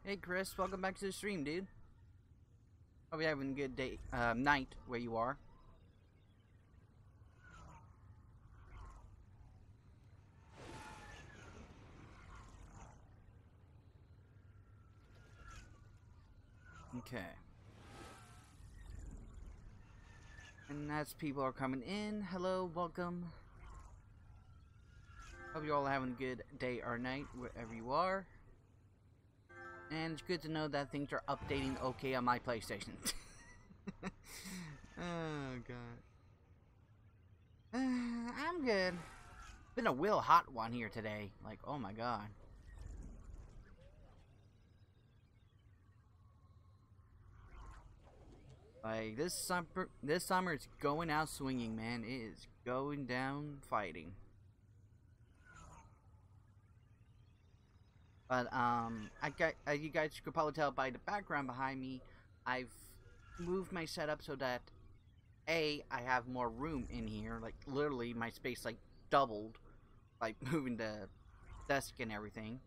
Hey Chris, welcome back to the stream, dude. Hope you're having a good day, night where you are. Okay. And as people are coming in, hello, welcome. Hope you're all having a good day or night wherever you are. And it's good to know that things are updating okay on my PlayStation. Oh god. I'm good. Been a real hot one here today. Like, oh my god. Like this summer it's going out swinging, man. It is going down fighting. But as you guys could probably tell by the background behind me, I've moved my setup so that I have more room in here. Like literally, my space like doubled, like moving the desk and everything.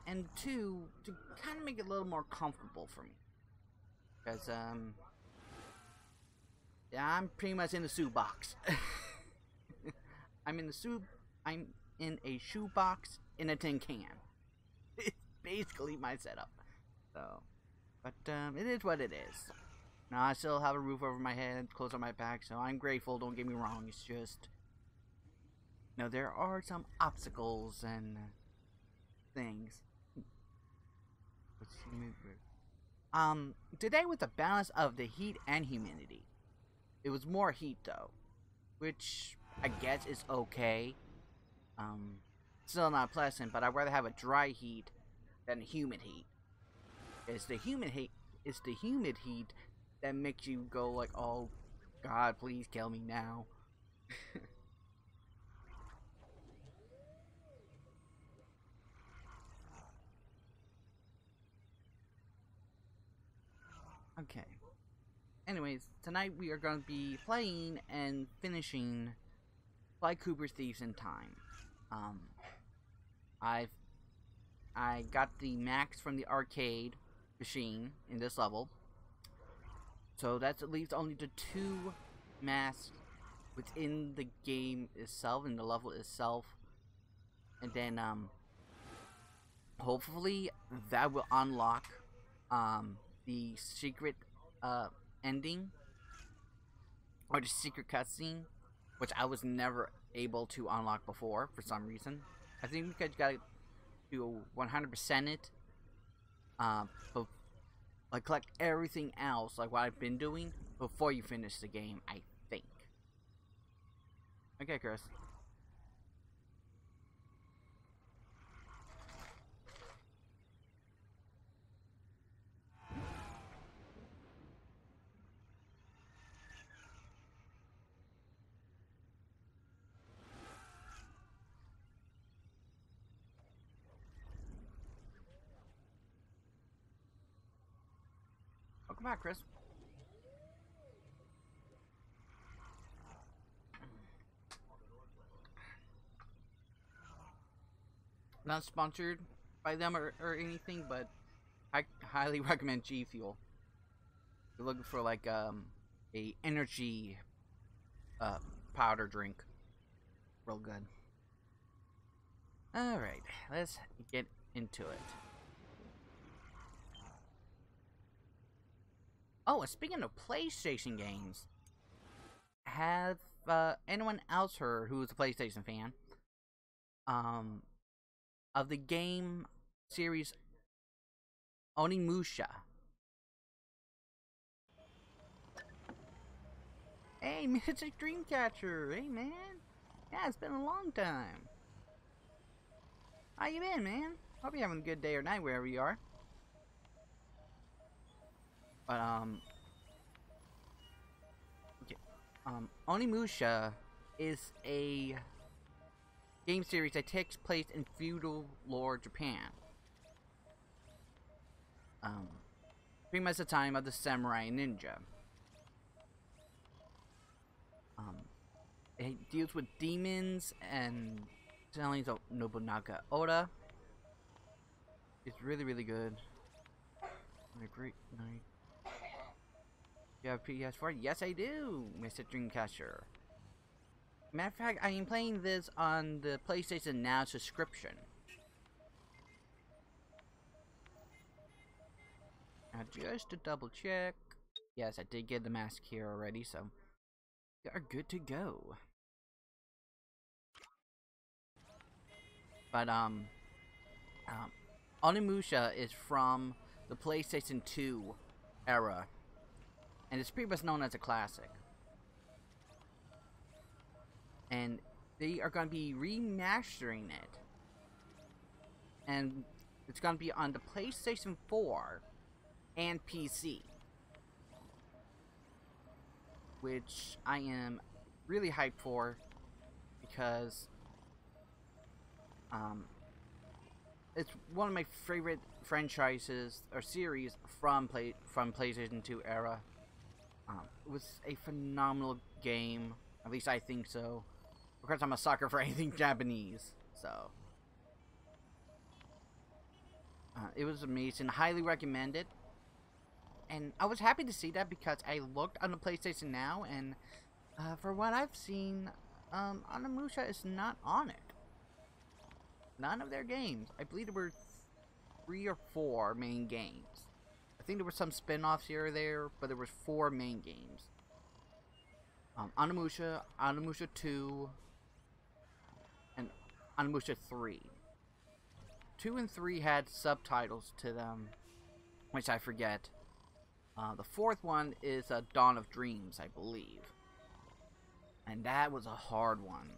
And two, to kind of make it a little more comfortable for me, because yeah, I'm pretty much in the shoe box. I'm in a shoebox in a tin can. It's basically my setup. So, but it is what it is. Now I still have a roof over my head, clothes on my back, so I'm grateful. Don't get me wrong. It's just, there are some obstacles and things. Today was a balance of the heat and humidity. It was more heat though, which I guess is okay. Still not pleasant, but I'd rather have a dry heat than humid heat. It's the humid heat that makes you go like, oh god, please kill me now. Okay. Anyways, tonight we are going to be playing and finishing Sly Cooper's Thieves in Time. I got the max from the arcade machine in this level, so that leaves only the 2 masks within the game itself, in the level itself, and then hopefully that will unlock the secret ending, or the secret cutscene, which I was never able to unlock before for some reason. I think because you gotta do 100% it, but like collect everything else, like what I've been doing, before you finish the game, I think. Okay, Chris. Welcome back, Chris. Not sponsored by them or anything, but I highly recommend G Fuel. If you're looking for like a energy powder drink, real good. All right, let's get into it. Oh, and speaking of PlayStation games, have anyone else heard who is a PlayStation fan of the game series Onimusha? Hey, Mystic Dreamcatcher! Hey, man! Yeah, it's been a long time. How you been, man? Hope you're having a good day or night wherever you are. But, okay. Onimusha is a game series that takes place in feudal lore Japan. Pretty much the time of the samurai and ninja. It deals with demons and telling of Nobunaga Oda. It's really, really good. What a great night. You have PS4? Yes, I do, Mr. Dreamcatcher. Matter of fact, I am playing this on the PlayStation Now subscription. Now, just to double check. Yes, I did get the mask here already, so we are good to go. But, Onimusha is from the PlayStation 2 era, and it's pretty much known as a classic. And they are going to be remastering it, and it's going to be on the PlayStation 4 and PC, which I am really hyped for, because it's one of my favorite franchises or series from PlayStation 2 era. It was a phenomenal game, at least I think so. Of course, I'm a sucker for anything Japanese, so it was amazing. Highly recommended, and I was happy to see that because I looked on the PlayStation Now, and for what I've seen, Onimusha is not on it. None of their games. I believe there were 3 or 4 main games. I think there were some spin-offs here or there, but there were 4 main games. Onimusha, Onimusha 2, and Onimusha 3. 2 and 3 had subtitles to them, which I forget. The 4th one is Dawn of Dreams, I believe. And that was a hard one.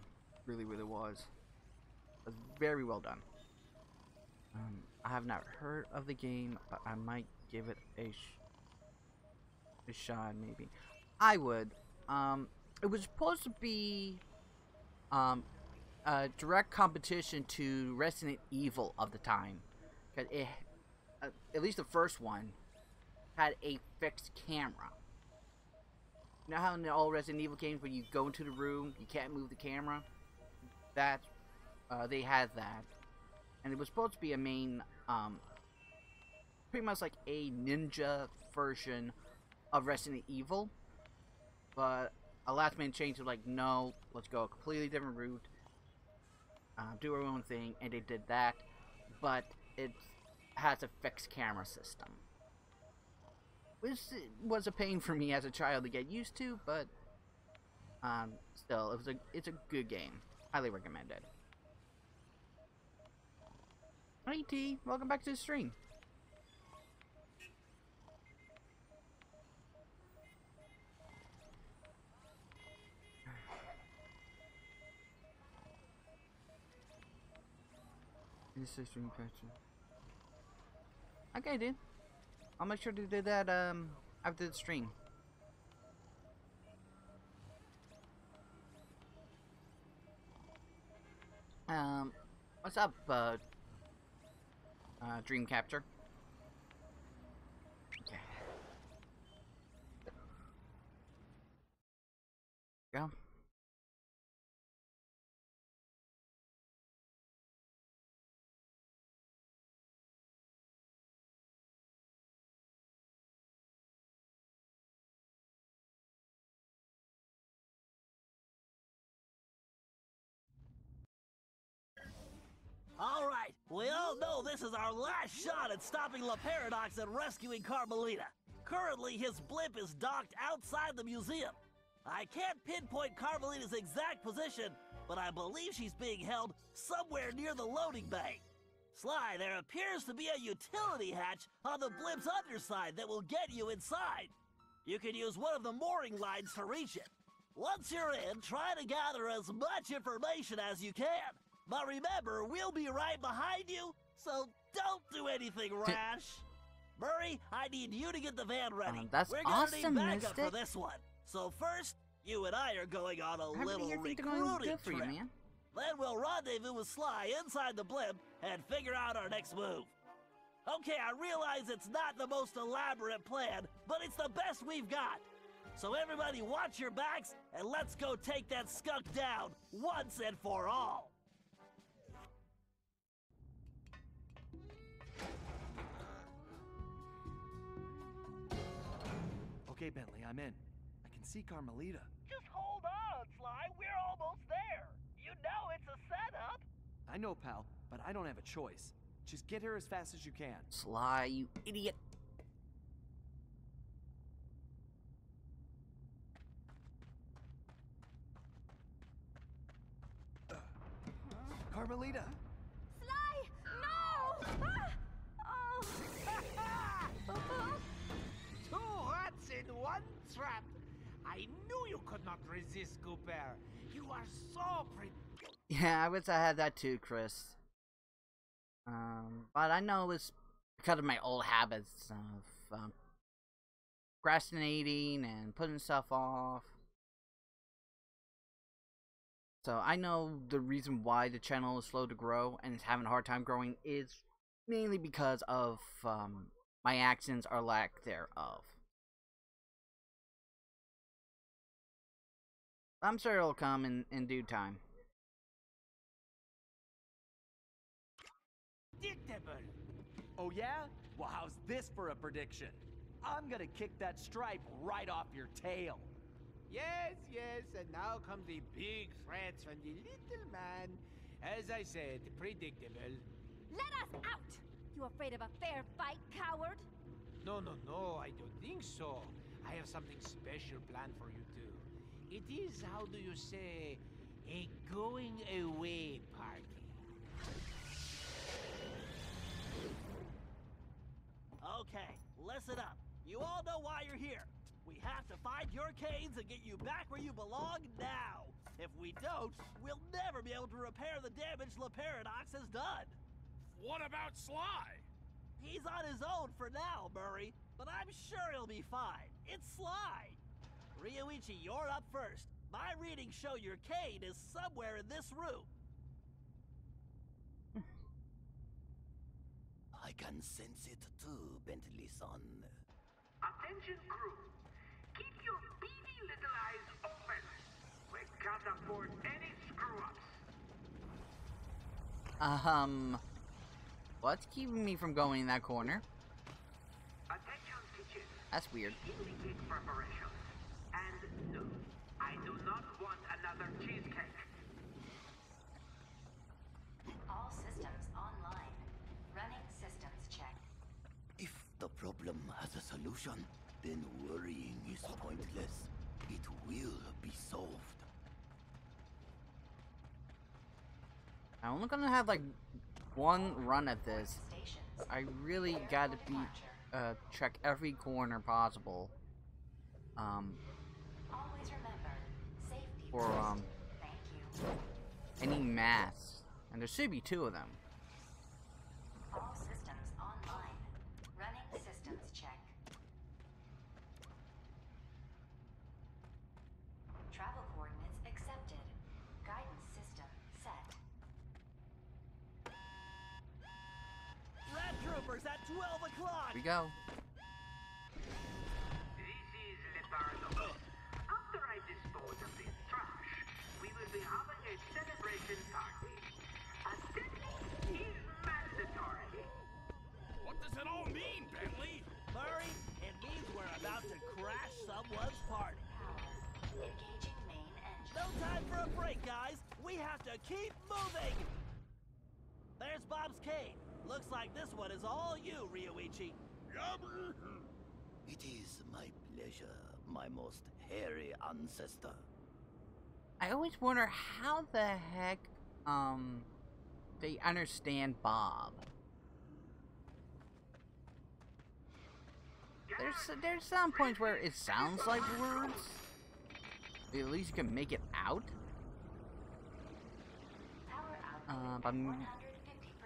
Really, really was. It was very well done. I have not heard of the game, but I might give it a shot, maybe. I would. It was supposed to be a direct competition to Resident Evil of the time. Cause it, at least the first one, had a fixed camera. You know how in all Resident Evil games when you go into the room, you can't move the camera? That, they had that. And it was supposed to be a main, pretty much like a ninja version of Resident Evil. But a last minute change was like, no, let's go a completely different route. Do our own thing, and they did that. But it has a fixed camera system. Which was a pain for me as a child to get used to, but still, it's a good game. Highly recommended. Hey T, welcome back to the stream. This is stream catcher. Okay, dude. I'll make sure to do that after the stream. What's up, Dream Capture? Okay. Go. All right, we all know this is our last shot at stopping La Paradox and rescuing Carmelita. Currently, his blimp is docked outside the museum. I can't pinpoint Carmelita's exact position, but I believe she's being held somewhere near the loading bay. Sly, there appears to be a utility hatch on the blimp's underside that will get you inside. You can use one of the mooring lines to reach it. Once you're in, try to gather as much information as you can. But remember, we'll be right behind you, so don't do anything rash. Murray, I need you to get the van ready. That's We're gonna awesome, need backup Mystic. for this one. So first, you and I are going on a little recruiting good for you, trip. man. Then we'll rendezvous with Sly inside the blimp and figure out our next move. Okay, I realize it's not the most elaborate plan, but it's the best we've got. So everybody watch your backs, and let's go take that skunk down once and for all. Okay, Bentley, I'm in. I can see Carmelita. Just hold on, Sly. We're almost there. You know it's a setup. I know, pal, but I don't have a choice. Just get her as fast as you can. Sly, you idiot. Carmelita! Sly! No! Ah! Oh. Two rats in one trap. I knew you could not resist, Cooper. You are so pretty. Yeah, I wish I had that too, Chris. But I know it's because of my old habits of procrastinating and putting stuff off. So I know the reason why the channel is slow to grow and is having a hard time growing is mainly because of my actions or lack thereof. I'm sure it'll come in due time. Predictable. Oh yeah? Well, how's this for a prediction? I'm gonna kick that stripe right off your tail. Yes, yes, and now come the big threats from the little man. As I said, predictable. Let us out! You afraid of a fair fight, coward? No, no, no, I don't think so. I have something special planned for you two. It is, how do you say, a going away party. Okay, listen up. You all know why you're here. We have to find your canes and get you back where you belong now. If we don't, we'll never be able to repair the damage La Paradox has done. What about Sly? He's on his own for now, Murray, but I'm sure he'll be fine. It's Sly. Ryoichi, you're up first. My readings show your cane is somewhere in this room. I can sense it too, Bentley-son. Attention crew. Keep your beady little eyes open. We can't afford any screw-ups. What's keeping me from going in that corner? Attention kitchen. That's weird. Indicate preparations. And no, I do not want another cheesecake. All systems online. Running systems check. If the problem has a solution, then worrying is pointless. It will be solved. I'm only gonna have like one run at this. I really gotta be check every corner possible. Always remember, safety For first. Thank you. any masks, and there should be 2 of them. All systems online. Running systems check. Travel coordinates accepted. Guidance system set. Rat Troopers at 12 o'clock! Here we go. This is Le Paradox. After I dispose of this trash, we will be having a celebration party. Attendance is mandatory. What does it all mean, Bentley? Murray, it means we're about to crash someone's party. Power. Engaging main engine. No time for a break, guys. We have to keep moving. There's Bob's cave. Looks like this one is all you, Ryoichi. Yabber. It is my pleasure, my most hairy ancestor. I always wonder how the heck they understand Bob. There's some points where it sounds like words. At least you can make it out. Power output But 150%.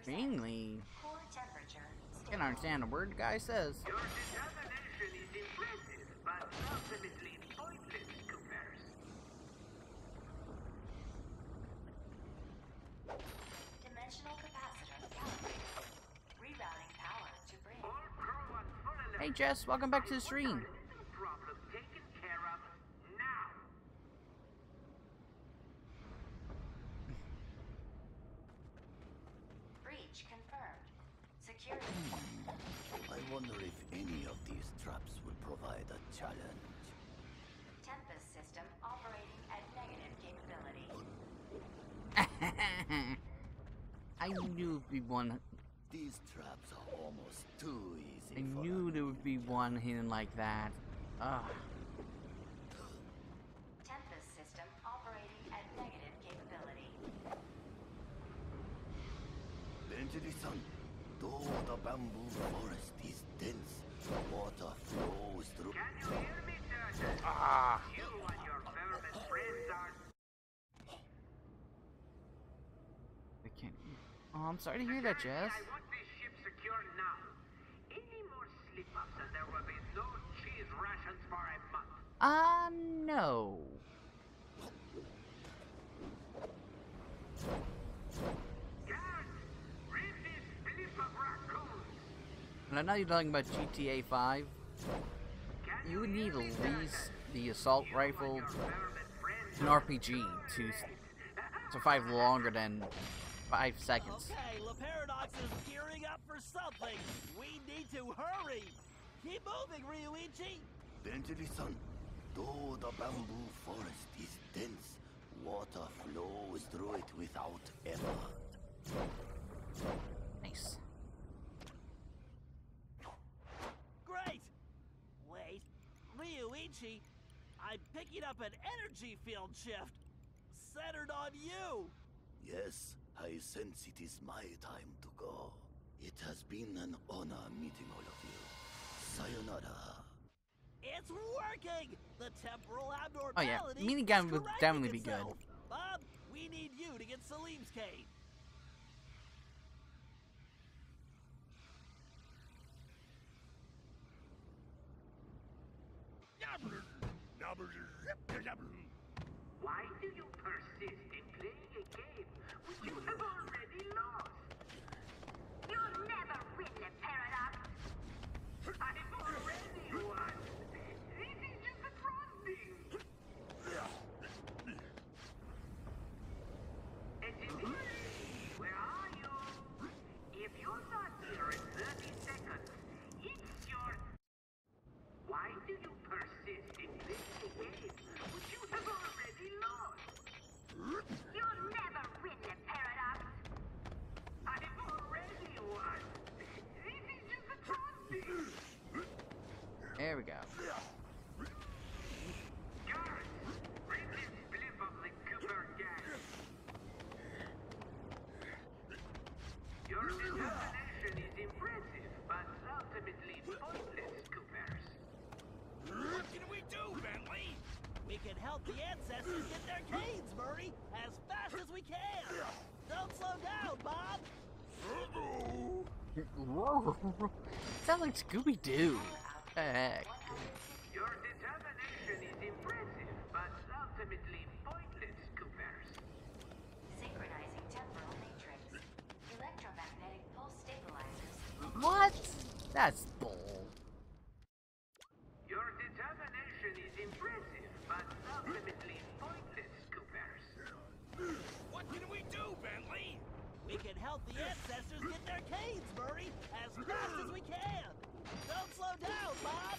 mainly Core temperature I stable. can understand a word the guy says. Your determination is impressive, but ultimately pointless, Coopers. Dimensional capacitor calibrated. Rerouting power to bring. All crew on full alert. Hey Jess, welcome back to the stream. Little problem taken care of now. Breach confirmed. Security. I wonder if any of these traps will provide a challenge. I knew it'd be one. These traps are almost too easy. I knew there would be one hidden like that. Ugh. Tempest system operating at negative capability. Benjamin, though the bamboo forest is dense, water flows through. Can you hear me, Turtle? Ah. You and your vermin friends are... I can't. Oh, I'm sorry to hear that, Jess. I want this ship secure now. Any more slip-ups and there will be no cheese rations for a month. No. Guards, rid this blip of raccoons. And I know you're talking about GTA 5. Can You would need hear at me, least Turtle? the assault You and rifle, your vermin friends an are RPG to good. survive longer than 5 seconds. Okay, La Paradox is gearing up for something. We need to hurry. Keep moving, Ryuichi. Benjamin, though the bamboo forest is dense, water flows through it without effort. Nice. Great. Wait, Ryuichi, I'm picking up an energy field shift centered on you. Yes, I sense it is my time to go. It has been an honor meeting all of you. Sayonara. It's working! The temporal Oh yeah, abnormality minigun is would correcting definitely be good. itself. Bob, we need you to get Salim's cane. Why do you persist in playing a game which you have already lost? You'll never win the paradox. I've already won. This is just a frosting. Engineer, where are you? If you're not here in 30 seconds, it's your... Why do you persist in playing a game which you have already lost? You'll never win the paradox. I've already won. This is just a frosting. There we go. Guards, rid this blip of the Cooper gang. Your determination is impressive, but ultimately pointless, Coopers. What can we do, Bentley? We can help the ancestors get their canes, Murray, as fast as we can. Don't slow down, Bob. Sounds like Scooby-Doo. Heck. Your determination is impressive, but ultimately pointless, Coopers. Synchronizing temporal matrix. Electromagnetic pulse stabilizers. What? That's bull. Your determination is impressive, but ultimately pointless, Coopers. What can we do, Bentley? We can help the ancestors get their canes, Murray, as fast as we can. Don't slow down, Bob.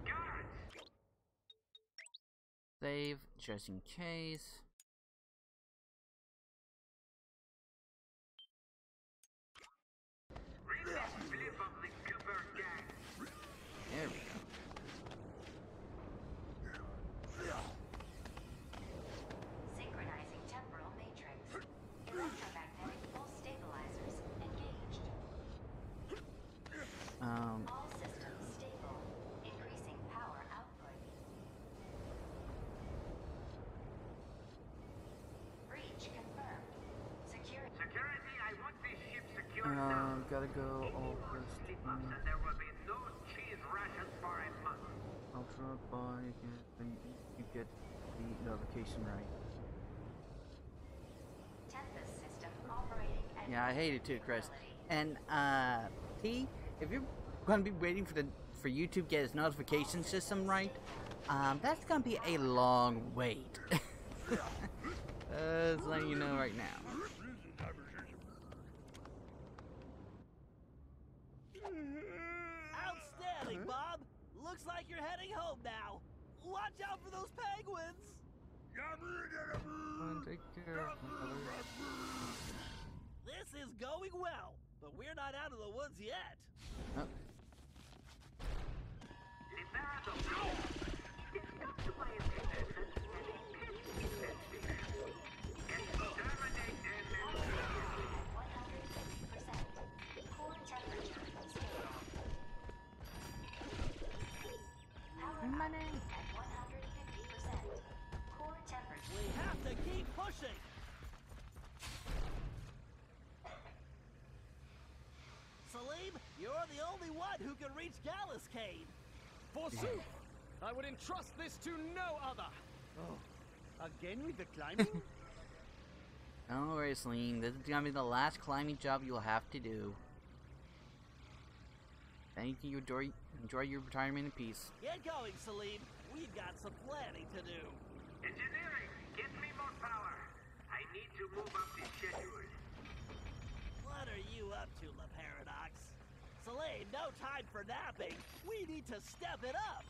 Guards, Save, just in case. rid this blip of the Cooper gang. There we go. Synchronizing temporal matrix. Electromagnetic pulse stabilizers engaged. All systems stable. Increasing power output. Breach confirmed. Security, I want this ship secure now. Gotta go Any all more first. slip-ups and there will be no cheese rations for a month. Ultra by you get the notification right. Tempest system operating at Yeah, I hate it too, Chris. And T, if you're gonna be waiting for YouTube to get its notification system right, that's gonna be a long wait. Just letting you know right now. Outstanding, Bob. Looks like you're heading home now. Watch out for those penguins. Take care of my mother. This is going well, but we're not out of the woods yet. Oh. Money. We have to keep pushing. Salim, you're the only one who can reach Galliscade. Forsooth! I would entrust this to no other! Oh, again with the climbing? Don't worry, Celine. This is gonna be the last climbing job you'll have to do. Thank you. Enjoy your retirement in peace. Get going, Salim. We've got some planning to do. Engineering, get me more power. I need to move up the schedule. What are you up to, La Paradox? Salim, no time for napping. We need to step it up.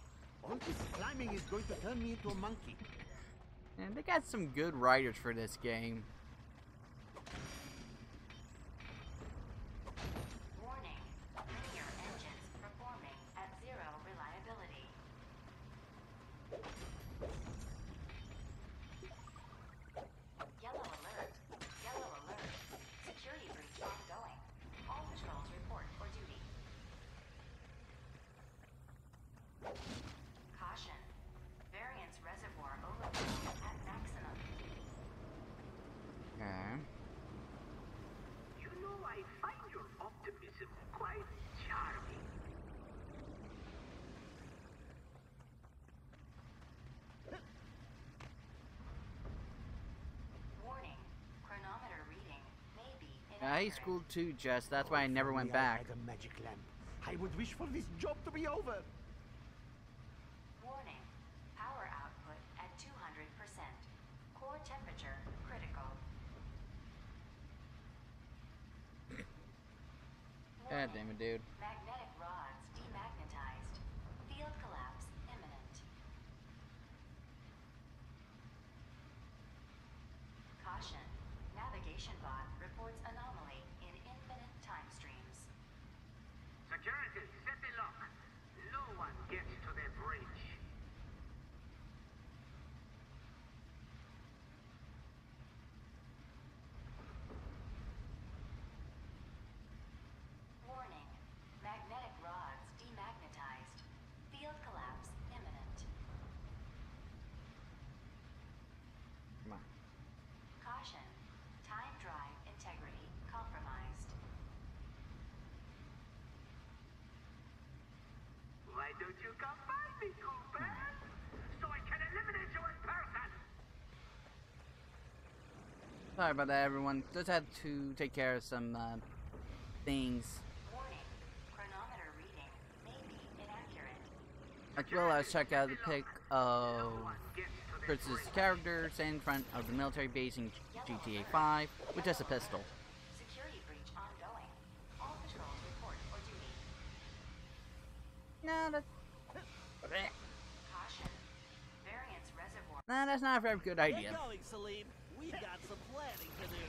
All this climbing is going to turn me into a monkey. And they got some good writers for this game. Warning. Linear engines performing at 0 reliability. Yellow alert. Yellow alert. Security breach ongoing. All patrols report for duty. Caution. Variance reservoir overflow at maximum. Okay. You know, I find your optimism quite charming. Warning. Chronometer reading may be High inaccurate. school too, Jess. That's why I never went back. I had a magic lamp. I would wish for this job to be over. Warning. Power output at 200%. Core temperature critical. God damn it, dude. Magnetic rods demagnetized. Field collapse imminent. Caution. Navigation bot reports anomaly in infinite time streams. Security, set the lock. No one gets to the bridge. Warning. Magnetic rods demagnetized. Field collapse imminent. Come on. Caution. Time drive integrity compromised. Why don't you come find me, Cooper? So I can eliminate you in person. Sorry about that, everyone. Just had to take care of some things. Warning. Chronometer reading may be inaccurate. As well as check out the pic of Chris's character standing in front of the military base in GTA 5 with just a pistol. Security breach ongoing. All patrols report for duty. No, that's... Caution. Variance reservoir. Nah, that's not a very good idea. Get going, Salim. We've got some planning to do.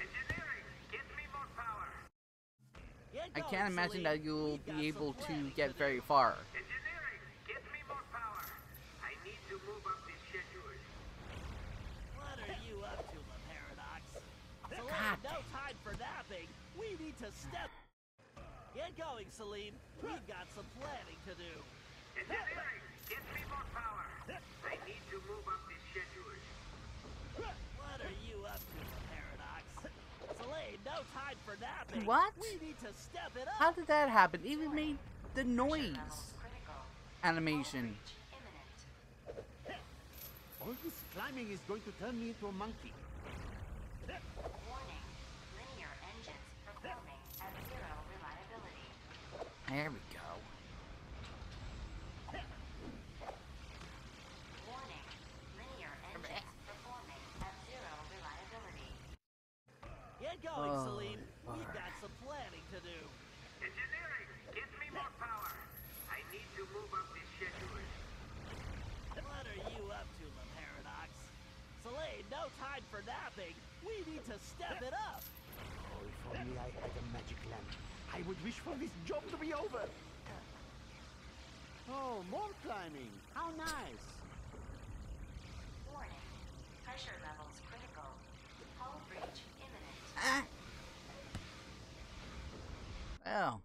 Engineering, get me more power. Get I going, can't imagine Salim. that you'll We've got be some able to planning get do. very far. Engineering, get me more power. I need to move up the schedule. What are you up to, La Paradox? Salim, God. no time for napping. We need to step. Get going, Salim. We've got some planning to do. Engineering, get me more power. I need to move up the schedule. What are you up to, La Paradox? Salim, no time for napping. What? We need to step it up. How did that happen? It even made the noise Levels critical. animation. Breach imminent. All this climbing is going to turn me into a monkey. Warning. Linear engines performing at 0 reliability. There we go. Warning. Linear engines performing at 0 reliability. Get going, Oh, Salim. We've Lord. got some planning to do. Engineering, get me more power. I need to move up the schedule. What are you up to, La Paradox? time for napping. We need to step it up. Oh, if only I had a magic lamp. I would wish for this job to be over. Oh, more climbing. How nice. Warning. Pressure levels critical. Hull breach imminent. Ah! Well.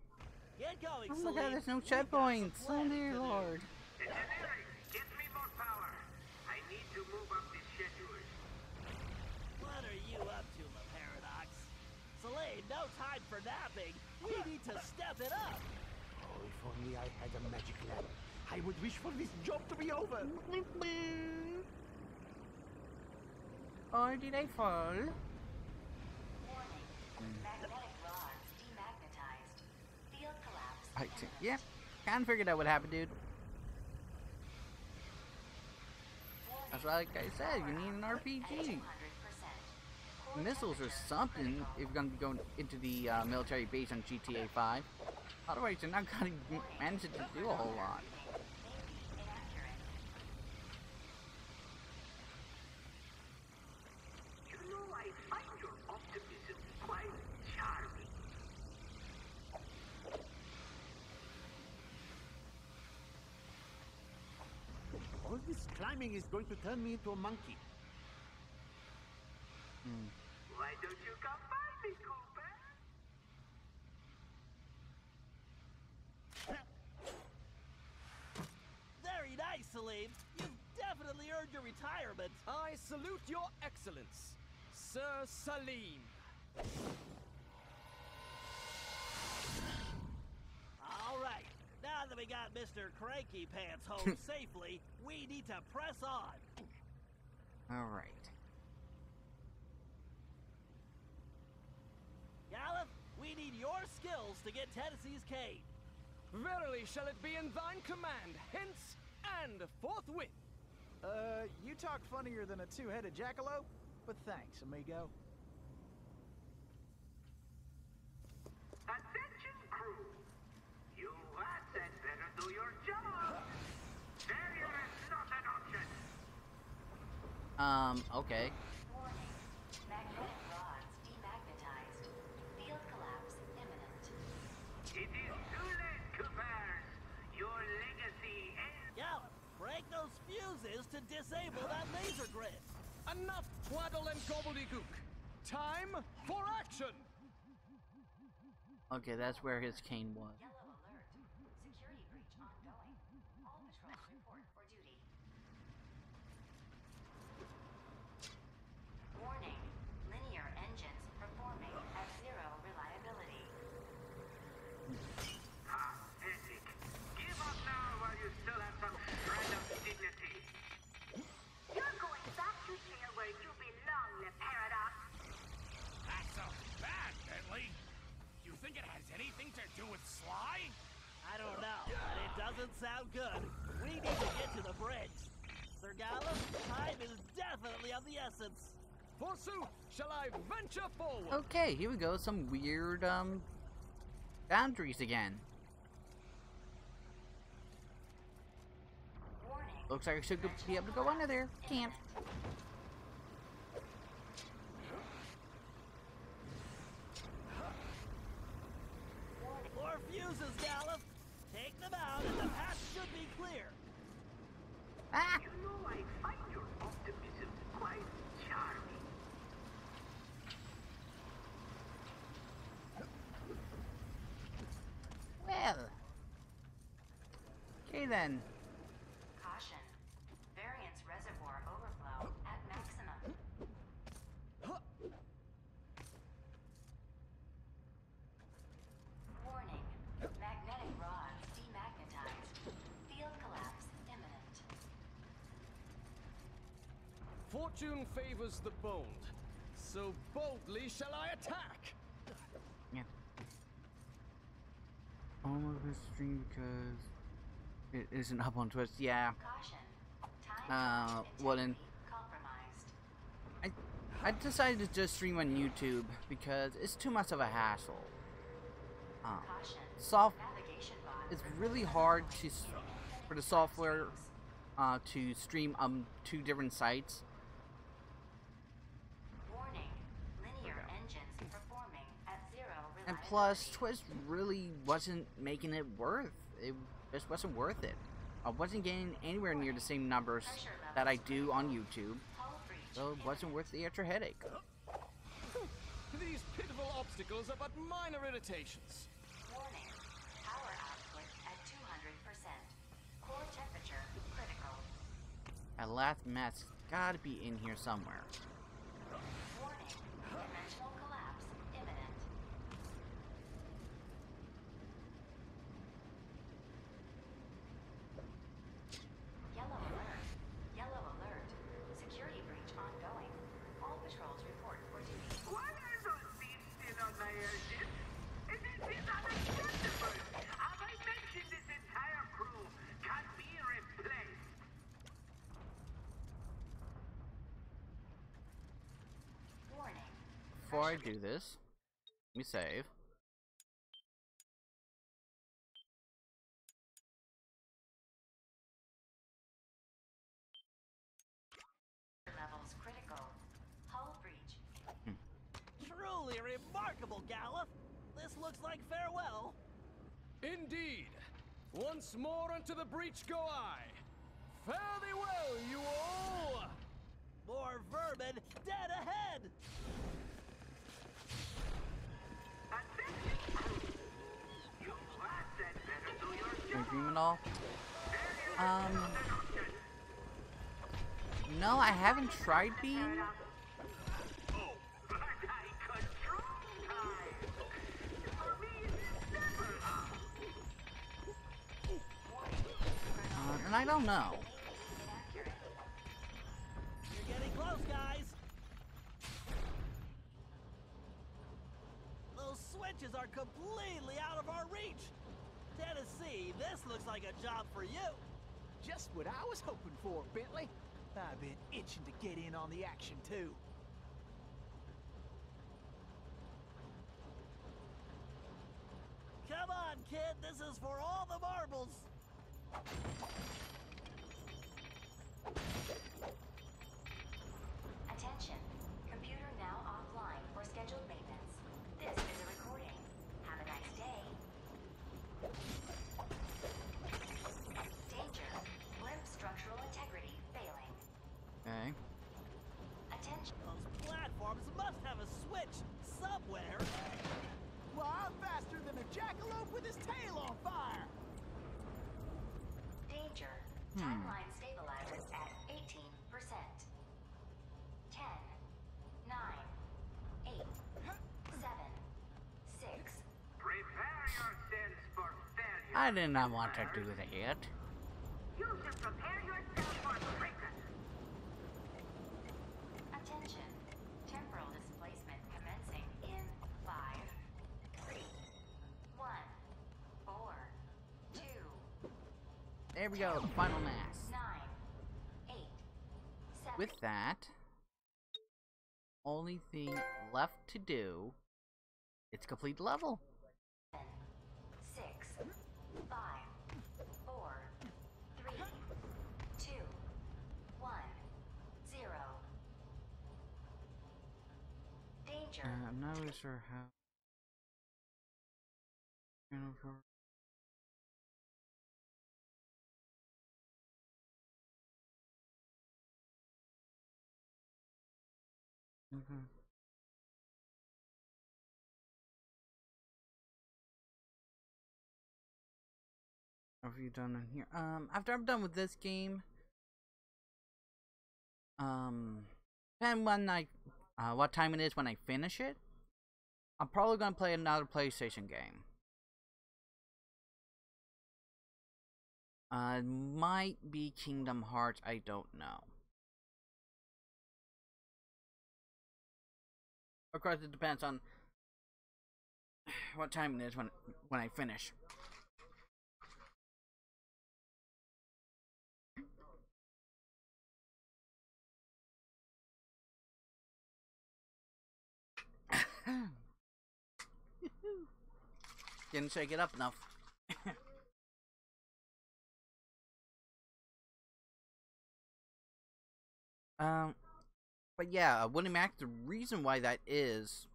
Get going, Oh my god, Celine. there's no We've got checkpoints. some Oh planning dear to do. lord. Engineering, give me more power. I need to move up this schedule. What are you up to, La Paradox? Celine, no time for napping. We need to step it up. Oh, if only I had a magic lamp. I would wish for this job to be over. Or did I fall? Warning. Magnetic rods demagnetized. Field collapse I imminent. yeah, kind of figured out what happened, dude. That's like I said, you need an RPG. 200%. Missiles or something if you're gonna be going into the military base on GTA 5. Otherwise, you're not gonna manage to do a whole lot. You know, I find your optimism quite charming. All this climbing is going to turn me into a monkey. Why don't you come find me, Cooper? Very nice, Celine. You've definitely earned your retirement. I salute your excellence, Sir Salim. All right. Now that we got Mr. Cranky Pants home safely, we need to press on. Alright. Gallup, we need your skills to get Tennessee's cane. Verily shall it be in thine command, hence and forthwith. You talk funnier than a two-headed jackalope, but thanks, amigo. Attention, crew. You had better do your job. Failure is not an option. Okay. Warning. Magnetic rods demagnetized. Field collapse imminent. It is too late, Coopers. Your legacy ends. Gallup, break those fuses to disable that laser grid. Enough twaddle and gobbledygook. Time for action. Okay, that's where his cane was. Yellow alert. Security breach ongoing. All patrols report for duty. Warning. Linear engines performing at zero reliability. Pathetic. Give up now while you still have some shred of dignity. You're going back to jail where you belong, Le Paradox. That sounds bad, Bentley. You think it has anything to do with Sly? I don't know, but it doesn't sound good. We need to get to the bridge. Sir Gallup, time is definitely of the essence. Forsooth, shall I venture forward? Okay, here we go. Some weird, boundaries again. Warning. Looks like I should be able to go under there. Can't. More fuses, Gallup. Take them out and the path should be clear. Ah! You know, I find your optimism quite charming. Well. Okay then. Caution. Variance reservoir overflow at maximum. Warning. Magnetic rods demagnetized. Field collapse imminent. Fortune favors the bold. So boldly shall I attack. Yeah. Almost a stream because it isn't up on Twitch. Yeah. Caution. Time Well then, compromised. I decided to just stream on YouTube because it's too much of a hassle. Caution. Navigation box. It's really hard to for the software to stream 2 different sites. And plus, Twist really wasn't making it worth. It just wasn't worth it. I wasn't getting anywhere near the same numbers that I do on YouTube, so it wasn't worth the extra headache. These pitiful obstacles are but minor irritations. Warning. Power output at 200%. Core temperature critical. That last mat's gotta be in here somewhere. Warning. Dimensional collapse imminent. Yellow alert. Yellow alert. Security breach ongoing. All patrols report for duty. Why are those thieves still on my airship? This is unacceptable! As I mentioned, this entire crew can be replaced. Warning. Before I do this, let me save. Levels critical. Hull breach. Truly remarkable, Gallup. This looks like farewell. Indeed. Once more unto the breach go I. Fare thee well, you all! More vermin dead ahead. Attention crew! You lads had better do your job. Agreement all? No, I haven't tried being. Oh, but I control time. For me, it's never up. And I don't know. Inaccurate. You're getting close, guys. Those switches are completely out of our reach. Tennessee, this looks like a job for you. Just what I was hoping for, Bentley. I've been itching to get in on the action, too. Come on, kid. This is for all the marbles. Attention. Computer now offline for scheduled maintenance. This is a recording. Have a nice day. Danger. Blimp structural integrity failing. Okay. Attention. Those platforms must have a switch somewhere. Well, I'm faster than a jackalope with his tail on fire. Danger. Timeline stabilizers at 18%. 10, 9, 8, 7, 6. Prepare yourselves for failure. I did not want to do that. You should prepare yourself for fracas. Attention. Temporal displacement commencing in 5, 3, 1, 4, 2, There we go, the final mass. 9, 8, 7. With that, only thing left to do is complete the level. 6, 5, 4, 3, 2, 1, 0. Danger. I'm not really sure how. Okay. What have you done in here? After I'm done with this game, depending when what time it is when I finish it, I'm probably gonna play another PlayStation game. It might be Kingdom Hearts, I don't know. Of course, it depends on what time it is when I finish. Didn't shake it up enough. But yeah, Willie Mac, the reason why that is,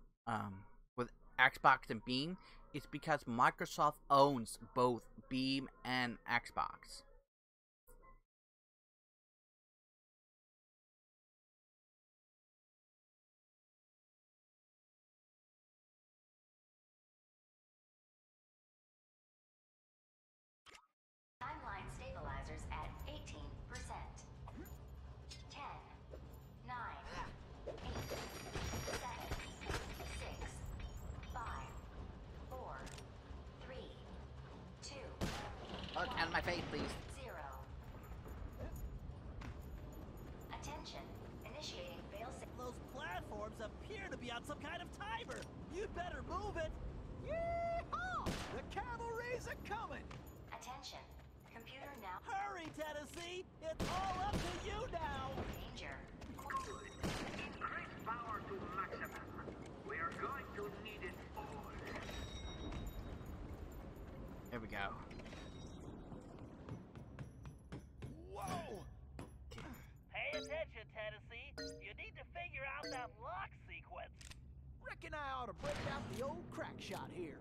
with Xbox and Beam, it's because Microsoft owns both Beam and Xbox. Timeline stabilizers at 18%. 10, 9, 8, 7, 6, 5, 4, 3, 2, Look out of my face, please. 0. Attention. Initiating failsafe. Those platforms appear to be on some kind of timer. You'd better move it. Yeehaw! The cavalry's a-coming! Attention. Computer now. Hurry, Tennessee! It's all up to you now! Danger. Good. Increase power to maximum. We're going to need it all. There we go. Whoa! Pay attention, Tennessee. You need to figure out that lock sequence. Reckon I ought to break out the old crack shot here.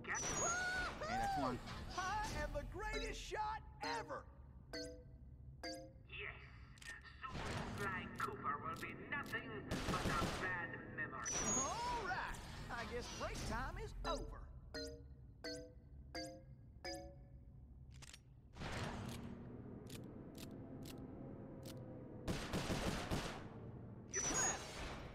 Get Okay, that's one. I am the greatest shot ever! Yes. Soon Flying Cooper will be nothing but a bad memory. All right. I guess break time is over. Well,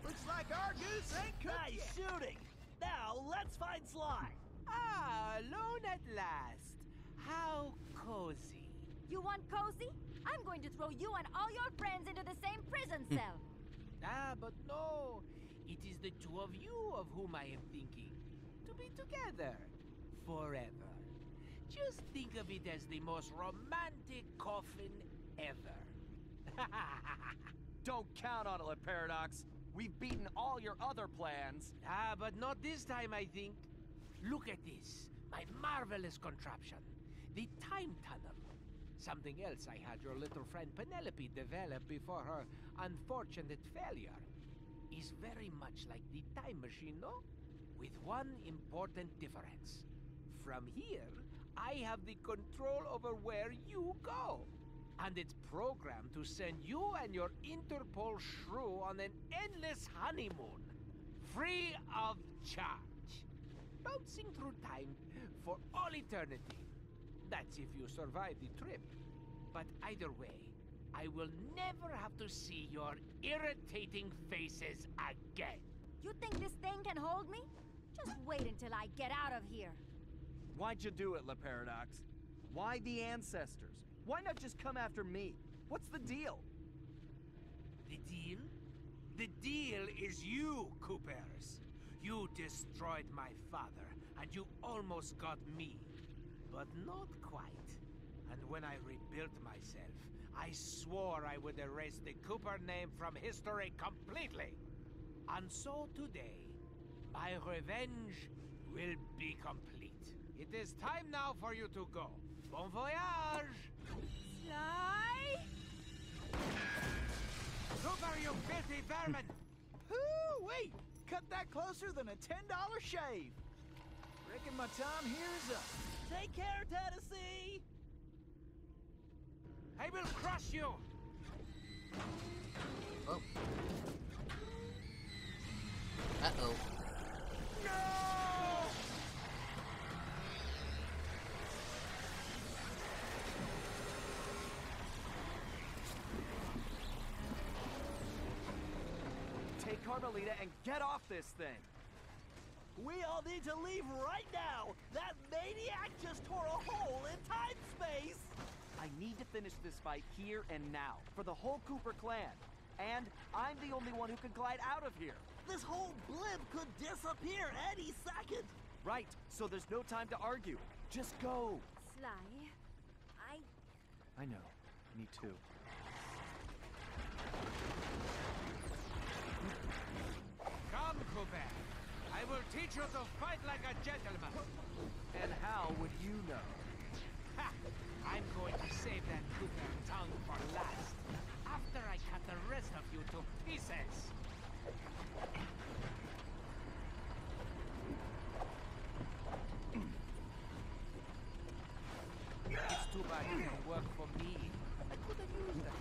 looks like our goose ain't cooked Nice yet. shooting. Now, let's find Sly. Ah, alone at last. How cozy. You want cozy? I'm going to throw you and all your friends into the same prison cell. Ah, but no. It is the two of you of whom I am thinking. To be together. Forever. Just think of it as the most romantic coffin ever. Don't count on it, Paradox. We've beaten all your other plans. Ah, but not this time, I think. Look at this. My marvelous contraption. The time tunnel. Something else I had your little friend Penelope develop before her unfortunate failure. Is very much like the time machine, no? With one important difference. From here, I have the control over where you go. And it's programmed to send you and your Interpol shrew on an endless honeymoon. Free of charge. Bouncing through time for all eternity. That's if you survive the trip. But either way, I will never have to see your irritating faces again. You think this thing can hold me? Just wait until I get out of here. Why'd you do it, Paradox? Why the ancestors? Why not just come after me? What's the deal? The deal? The deal is you, Coopers. You destroyed my father, and you almost got me. But not quite. And when I rebuilt myself, I swore I would erase the Cooper name from history completely. And so today, my revenge will be complete. It is time now for you to go. Bon voyage! Sly? Cooper, you filthy vermin! Wait! Cut that closer than a $10 shave. Reckon my time here is up. Take care, Tennessee. I will crush you! Oh. Uh-oh. No! Take Carmelita and get off this thing. We all need to leave right now. That maniac just tore a hole in time-space. I need to finish this fight here and now, for the whole Cooper clan. And I'm the only one who can glide out of here. This whole blimp could disappear any second. Right, so there's no time to argue. Just go. Sly, I know. Me too. Come, Cooper. I will teach you to fight like a gentleman. And how would you know? Ha! I'm going to save that Cooper tongue for last. After I cut the rest of you to pieces. Too bad it didn't work for me. I could have used it.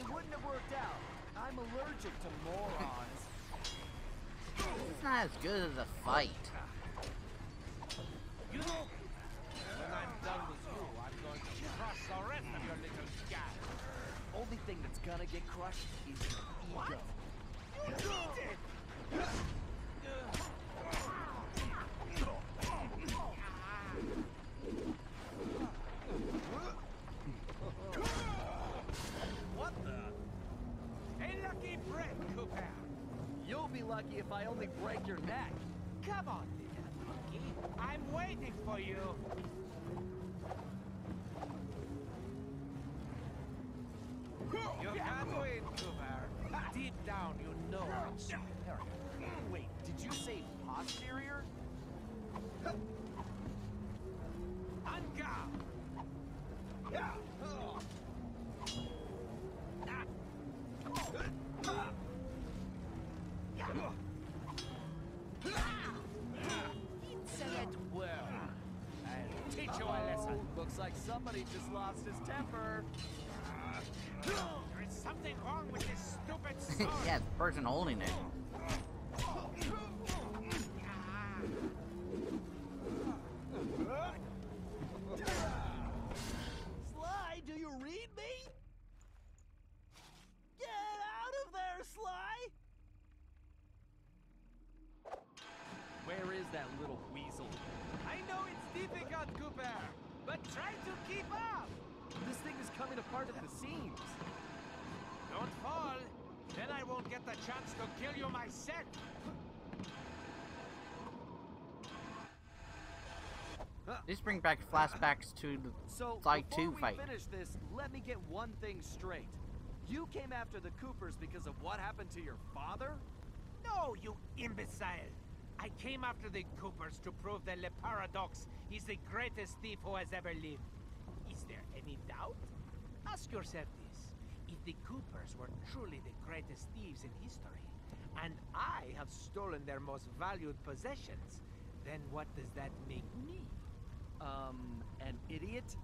It wouldn't have worked out. I'm allergic to morons. It's not as good as a fight. You know, when I'm done with you, I'm going to crush the rest of your little guy. Only thing that's gonna get crushed is your ego. What the? A lucky break, Cooper. You'll be lucky if I only break your neck. Come on, little monkey. I'm waiting for you. You can't win, Cooper. Deep down, you know I'm superior. Wait, did you say posterior? Anga! Excellent work. I'll teach you a lesson. Looks like somebody just lost his temper. There is something wrong with this stupid sword. Yeah, the person holding it. Sly, do you read me? Get out of there, Sly! Where is that little weasel? I know it's difficult, Cooper, but try to keep up. This thing is coming apart at the seams. Don't fall, then I won't get the chance to kill you myself. This brings back flashbacks to the So, Sly 2 before we fight. finish this, let me get one thing straight. You came after the Coopers because of what happened to your father? No, you imbecile. I came after the Coopers to prove that Le Paradox is the greatest thief who has ever lived. Is there any doubt? Ask yourself this. If the Coopers were truly the greatest thieves in history, and I have stolen their most valued possessions, then what does that make me? An idiot?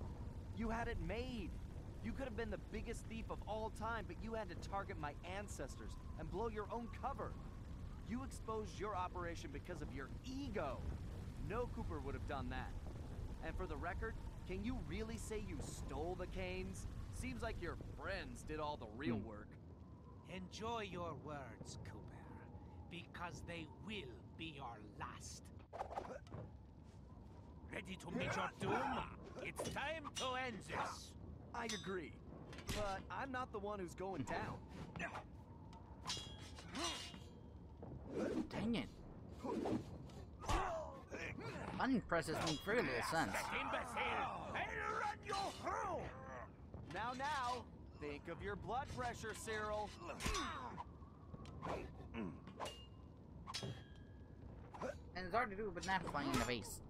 You had it made. You could have been the biggest thief of all time, but you had to target my ancestors and blow your own cover. You exposed your operation because of your ego. No Cooper would have done that. And for the record, can you really say you stole the canes? Seems like your friends did all the real work. Enjoy your words, Cooper, because they will be your last. Ready to meet your doom? It's time to end this. I agree, but I'm not the one who's going down. Dang it. Button presses make very little sense. Imbecile! I'll run you through! Now, think of your blood pressure, Cyril. And it's hard to do with not flying in the face.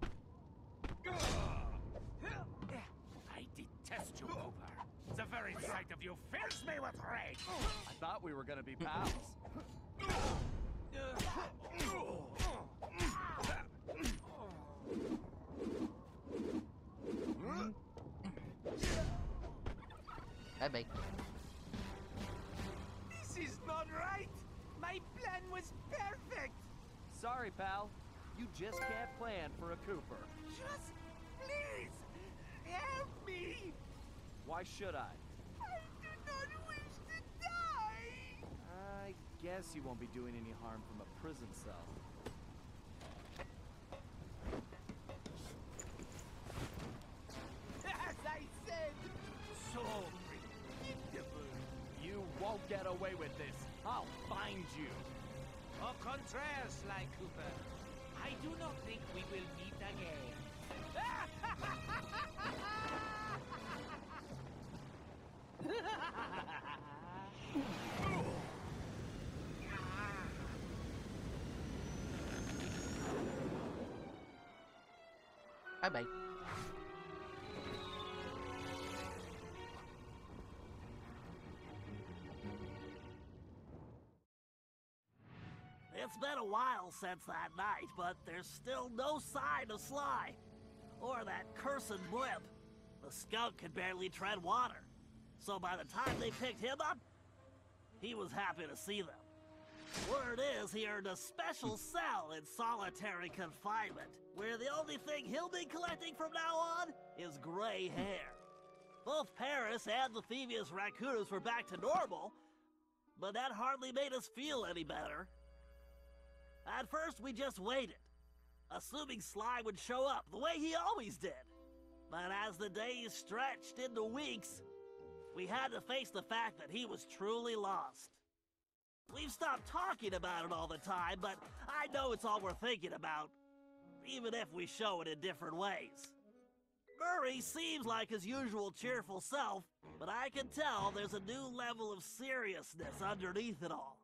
I detest you, Cooper. The very sight of you fills me with rage. I thought we were gonna be pals. Bye-bye. This is not right. My plan was perfect. Sorry, pal. You just can't plan for a Cooper. Just please help me. Why should I? I do not wish to die. I guess you won't be doing any harm from a prison cell. As I said, so predictable. You won't get away with this. I'll find you. Au contraire, Sly Cooper. I do not think we will meet again. Bye-bye. It's been a while since that night, but there's still no sign of Sly. Or that cursed blimp. The skunk could barely tread water. So by the time they picked him up, he was happy to see them. Word is he earned a special cell in solitary confinement, where the only thing he'll be collecting from now on is gray hair. Both Paris and the Thieves raccoons were back to normal, but that hardly made us feel any better. At first, we just waited, assuming Sly would show up the way he always did. But as the days stretched into weeks, we had to face the fact that he was truly lost. We've stopped talking about it all the time, but I know it's all we're thinking about, even if we show it in different ways. Murray seems like his usual cheerful self, but I can tell there's a new level of seriousness underneath it all.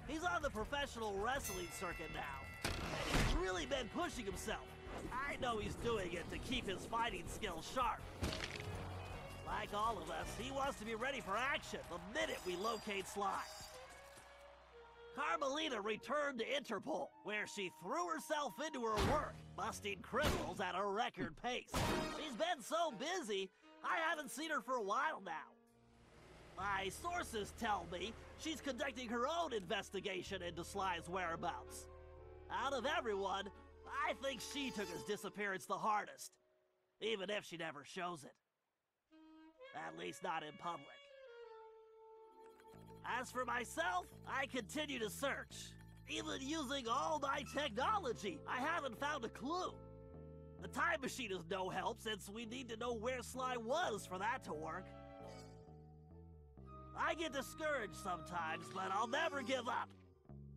He's on the professional wrestling circuit now, and he's really been pushing himself. I know he's doing it to keep his fighting skills sharp. Like all of us, he wants to be ready for action the minute we locate Sly. Carmelita returned to Interpol, where she threw herself into her work, busting criminals at a record pace. She's been so busy, I haven't seen her for a while now. My sources tell me she's conducting her own investigation into Sly's whereabouts. Out of everyone, I think she took his disappearance the hardest, even if she never shows it. At least not in public. As for myself, I continue to search. Even using all my technology, I haven't found a clue. The time machine is no help since we need to know where Sly was for that to work. I get discouraged sometimes, but I'll never give up.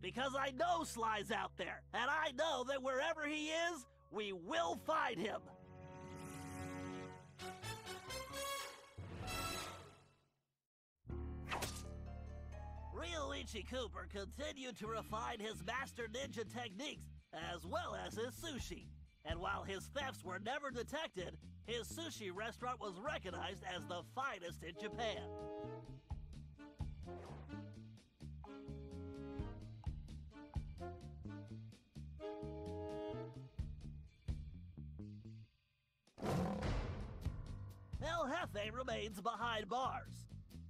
Because I know Sly's out there, and I know that wherever he is, we will find him. Ryoichi Cooper continued to refine his master ninja techniques as well as his sushi. And while his thefts were never detected, his sushi restaurant was recognized as the finest in Japan. El Jefe remains behind bars.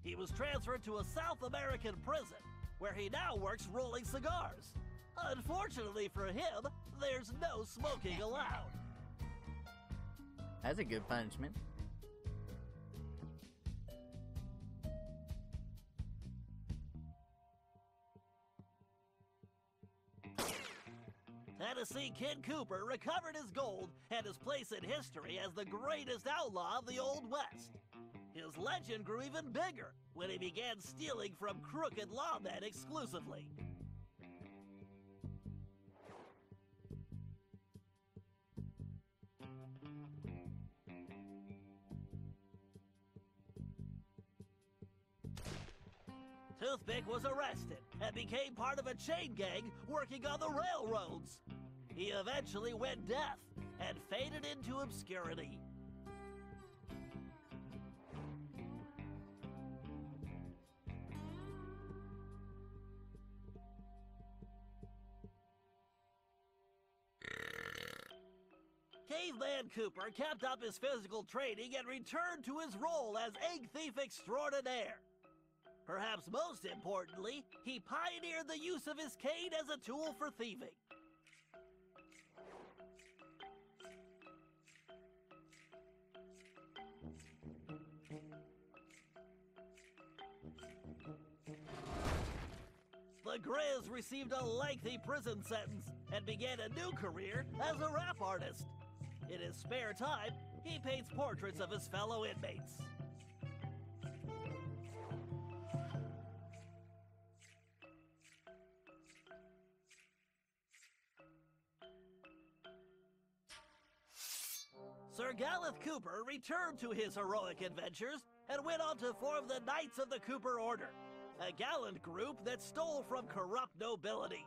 He was transferred to a South American prison, where he now works rolling cigars. Unfortunately for him, there's no smoking allowed. That's a good punishment. Tennessee Kid Cooper recovered his gold and his place in history as the greatest outlaw of the Old West. His legend grew even bigger when he began stealing from crooked lawmen exclusively. Toothpick was arrested and became part of a chain gang working on the railroads. He eventually went deaf and faded into obscurity. Caveman Cooper kept up his physical training and returned to his role as egg thief extraordinaire. Perhaps most importantly, he pioneered the use of his cane as a tool for thieving. The Grizz received a lengthy prison sentence and began a new career as a rap artist. In his spare time, he paints portraits of his fellow inmates. Sir Gallup Cooper returned to his heroic adventures and went on to form the Knights of the Cooper Order, a gallant group that stole from corrupt nobility.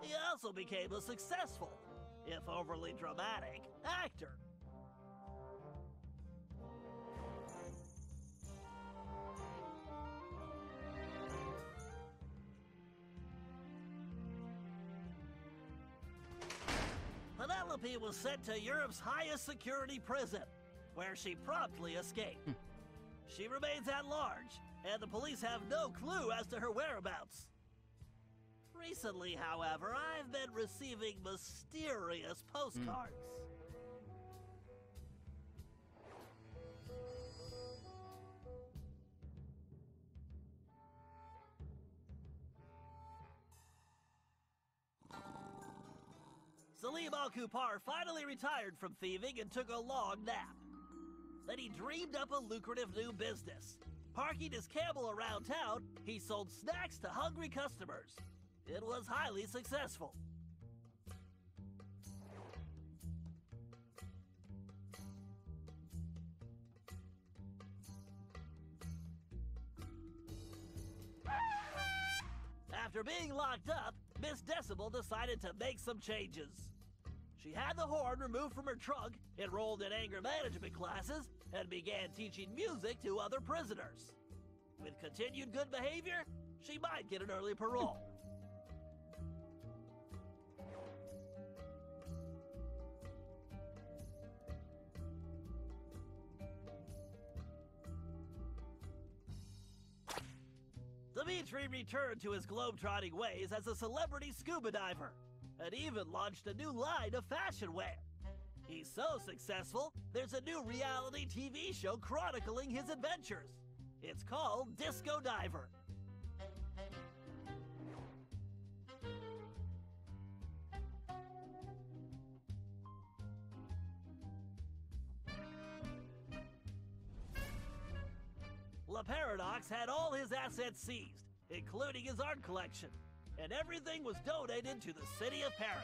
He also became a successful, if overly dramatic, actor. Penelope was sent to Europe's highest security prison, where she promptly escaped. She remains at large, and the police have no clue as to her whereabouts. Recently, however, I've been receiving mysterious postcards. Salim Al-Kupar finally retired from thieving and took a long nap. Then he dreamed up a lucrative new business. Parking his camel around town, he sold snacks to hungry customers. It was highly successful. After being locked up, Miss Decibel decided to make some changes. She had the horn removed from her trunk, enrolled in anger management classes, and began teaching music to other prisoners. With continued good behavior, she might get an early parole. Dimitri returned to his globetrotting ways as a celebrity scuba diver, and even launched a new line of fashion wear. He's so successful, there's a new reality TV show chronicling his adventures. It's called Disco Diver. La Paradox had all his assets seized, including his art collection, and everything was donated to the city of Paris.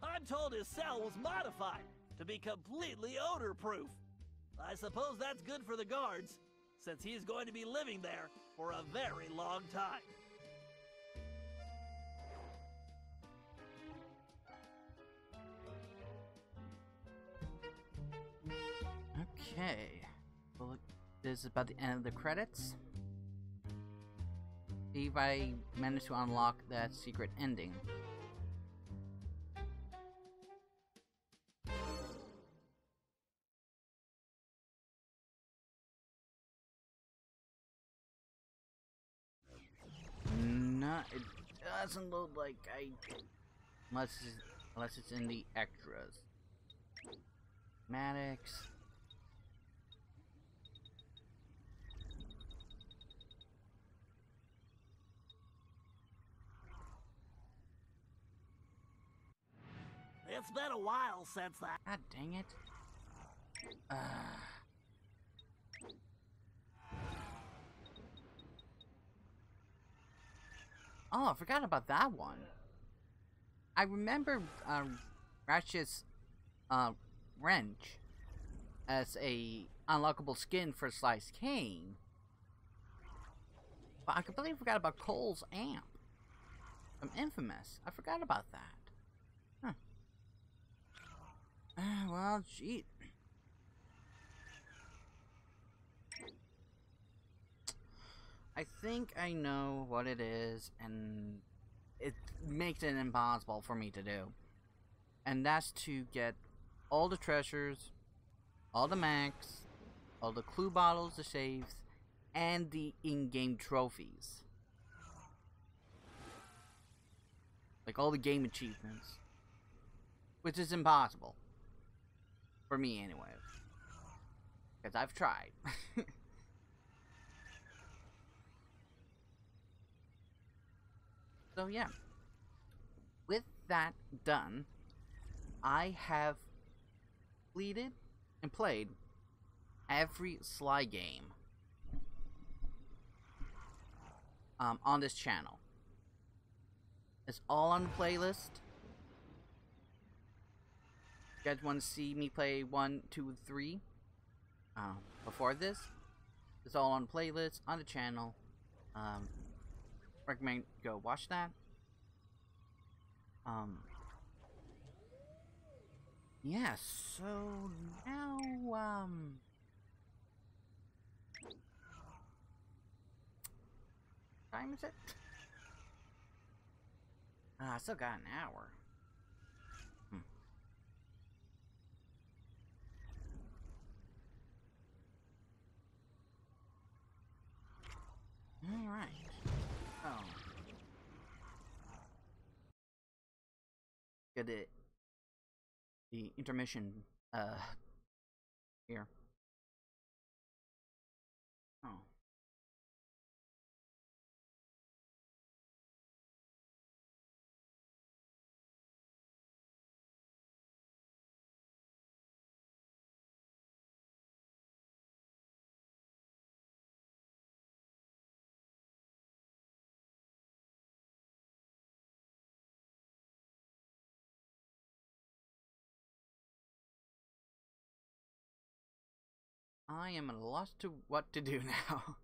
I'm told his cell was modified to be completely odor-proof. I suppose that's good for the guards, since he's going to be living there for a very long time. Okay. Well, this is about the end of the credits. See if I managed to unlock that secret ending. No, it doesn't look like unless it's in the extras. Maddox. It's been a while since that. God dang it. Oh, I forgot about that one. I remember Ratchet's wrench as a unlockable skin for Slice Kane. But I completely forgot about Cole's amp from Infamous. I forgot about that. Huh. Well, gee. I think I know what it is, and it makes it impossible for me to do. And that's to get all the treasures, all the max, all the clue bottles, the saves, and the in-game trophies. Like all the game achievements. Which is impossible. For me, anyway. Because I've tried. So yeah, with that done, I have completed and played every Sly game on this channel. It's all on the playlist. You guys want to see me play 1, 2, 3 before this? It's all on the playlist on the channel. Recommend go watch that. Yeah, so now time is it? I still got an hour. get it. The intermission here. Oh. I am at a loss to what to do now.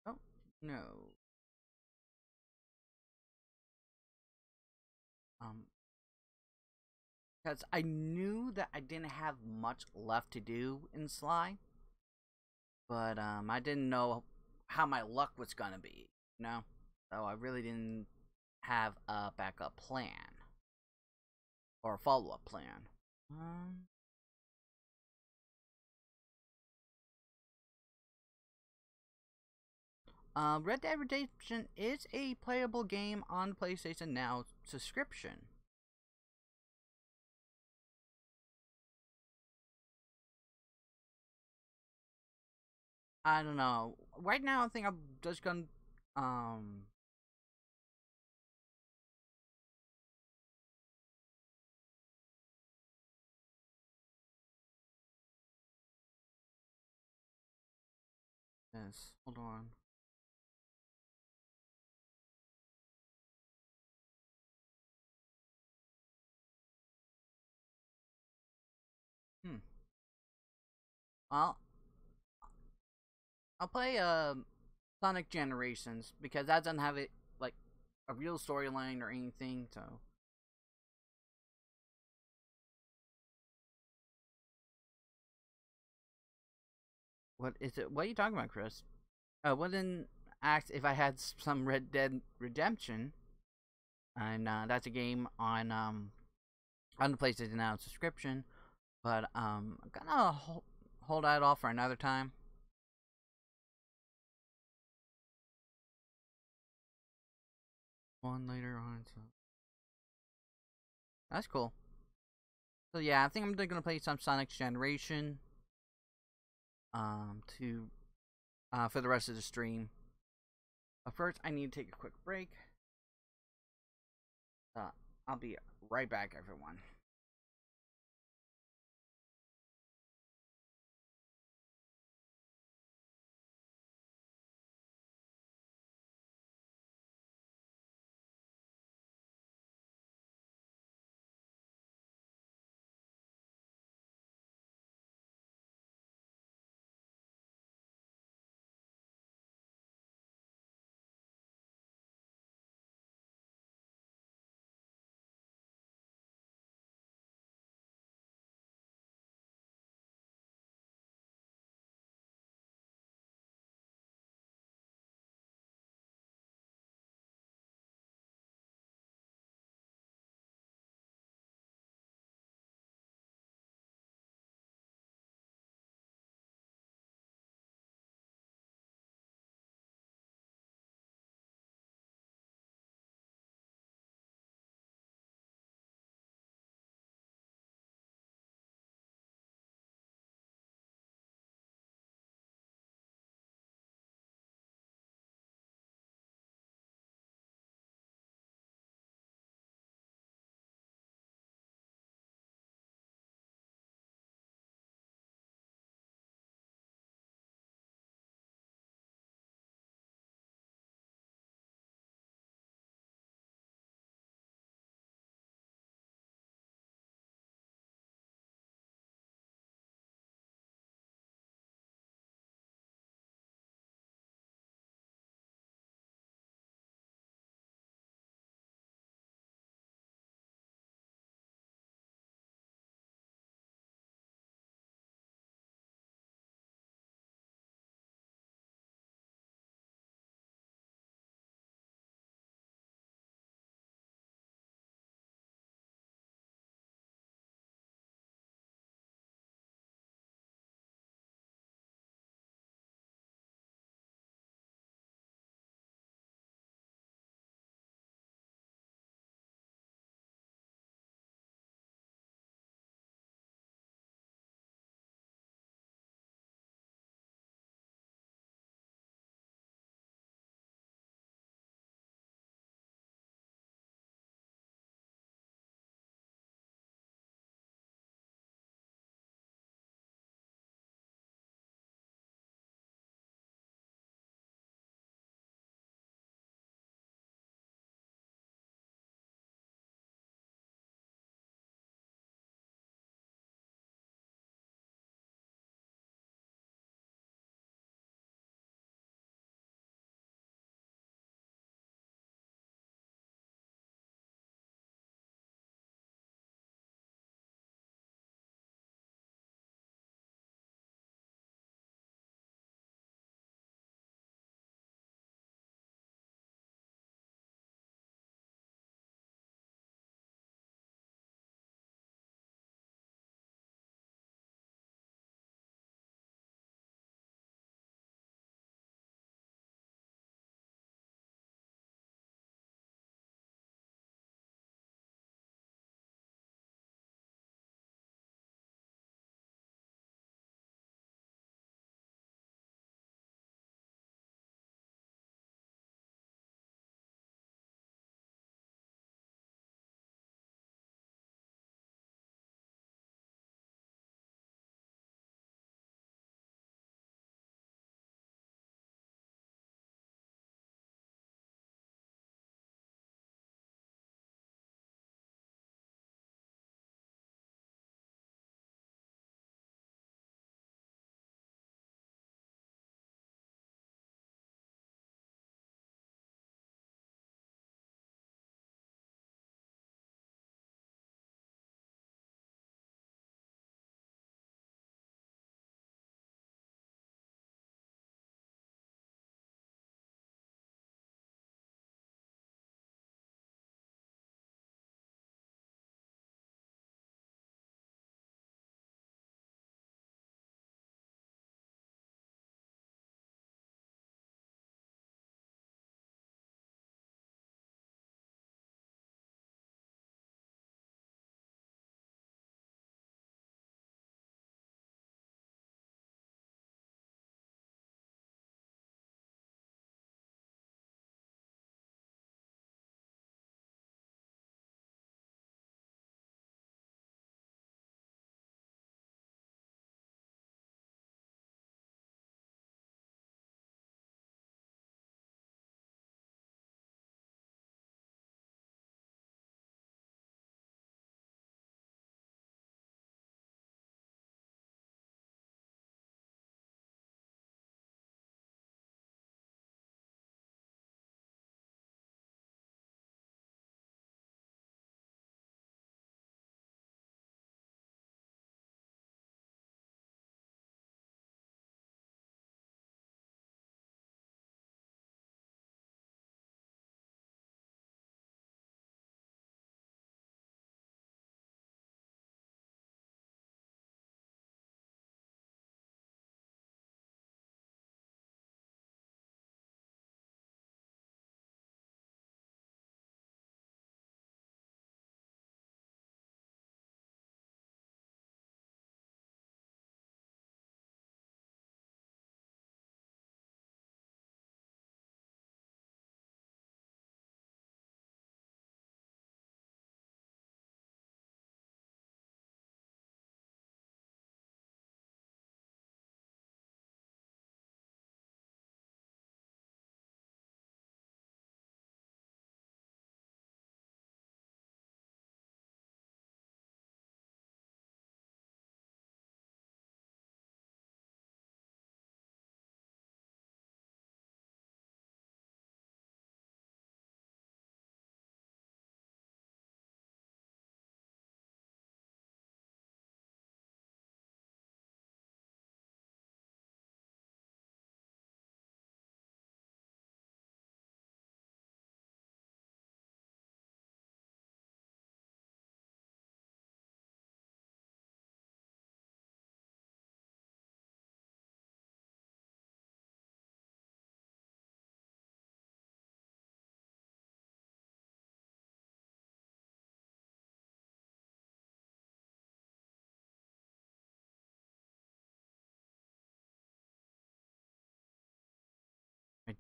Oh, no. Because I knew that I didn't have much left to do in Sly. But, I didn't know how my luck was gonna be, you know? So I really didn't have a backup plan. Or a follow-up plan. Red Dead Redemption is a playable game on PlayStation Now subscription. I don't know. Right now, I think I'm just gonna, yes, hold on. Well, I'll play, Sonic Generations, because that doesn't have it, like, a real storyline or anything, so. What is it? What are you talking about, Chris? Wouldn't ask if I had some Red Dead Redemption, and that's a game on the PlayStation Now subscription, but I'm gonna hold that off for another time. One later on, so that's cool. So yeah, I think I'm gonna play some Sonic Generation, to for the rest of the stream. But first, I need to take a quick break. I'll be right back, everyone.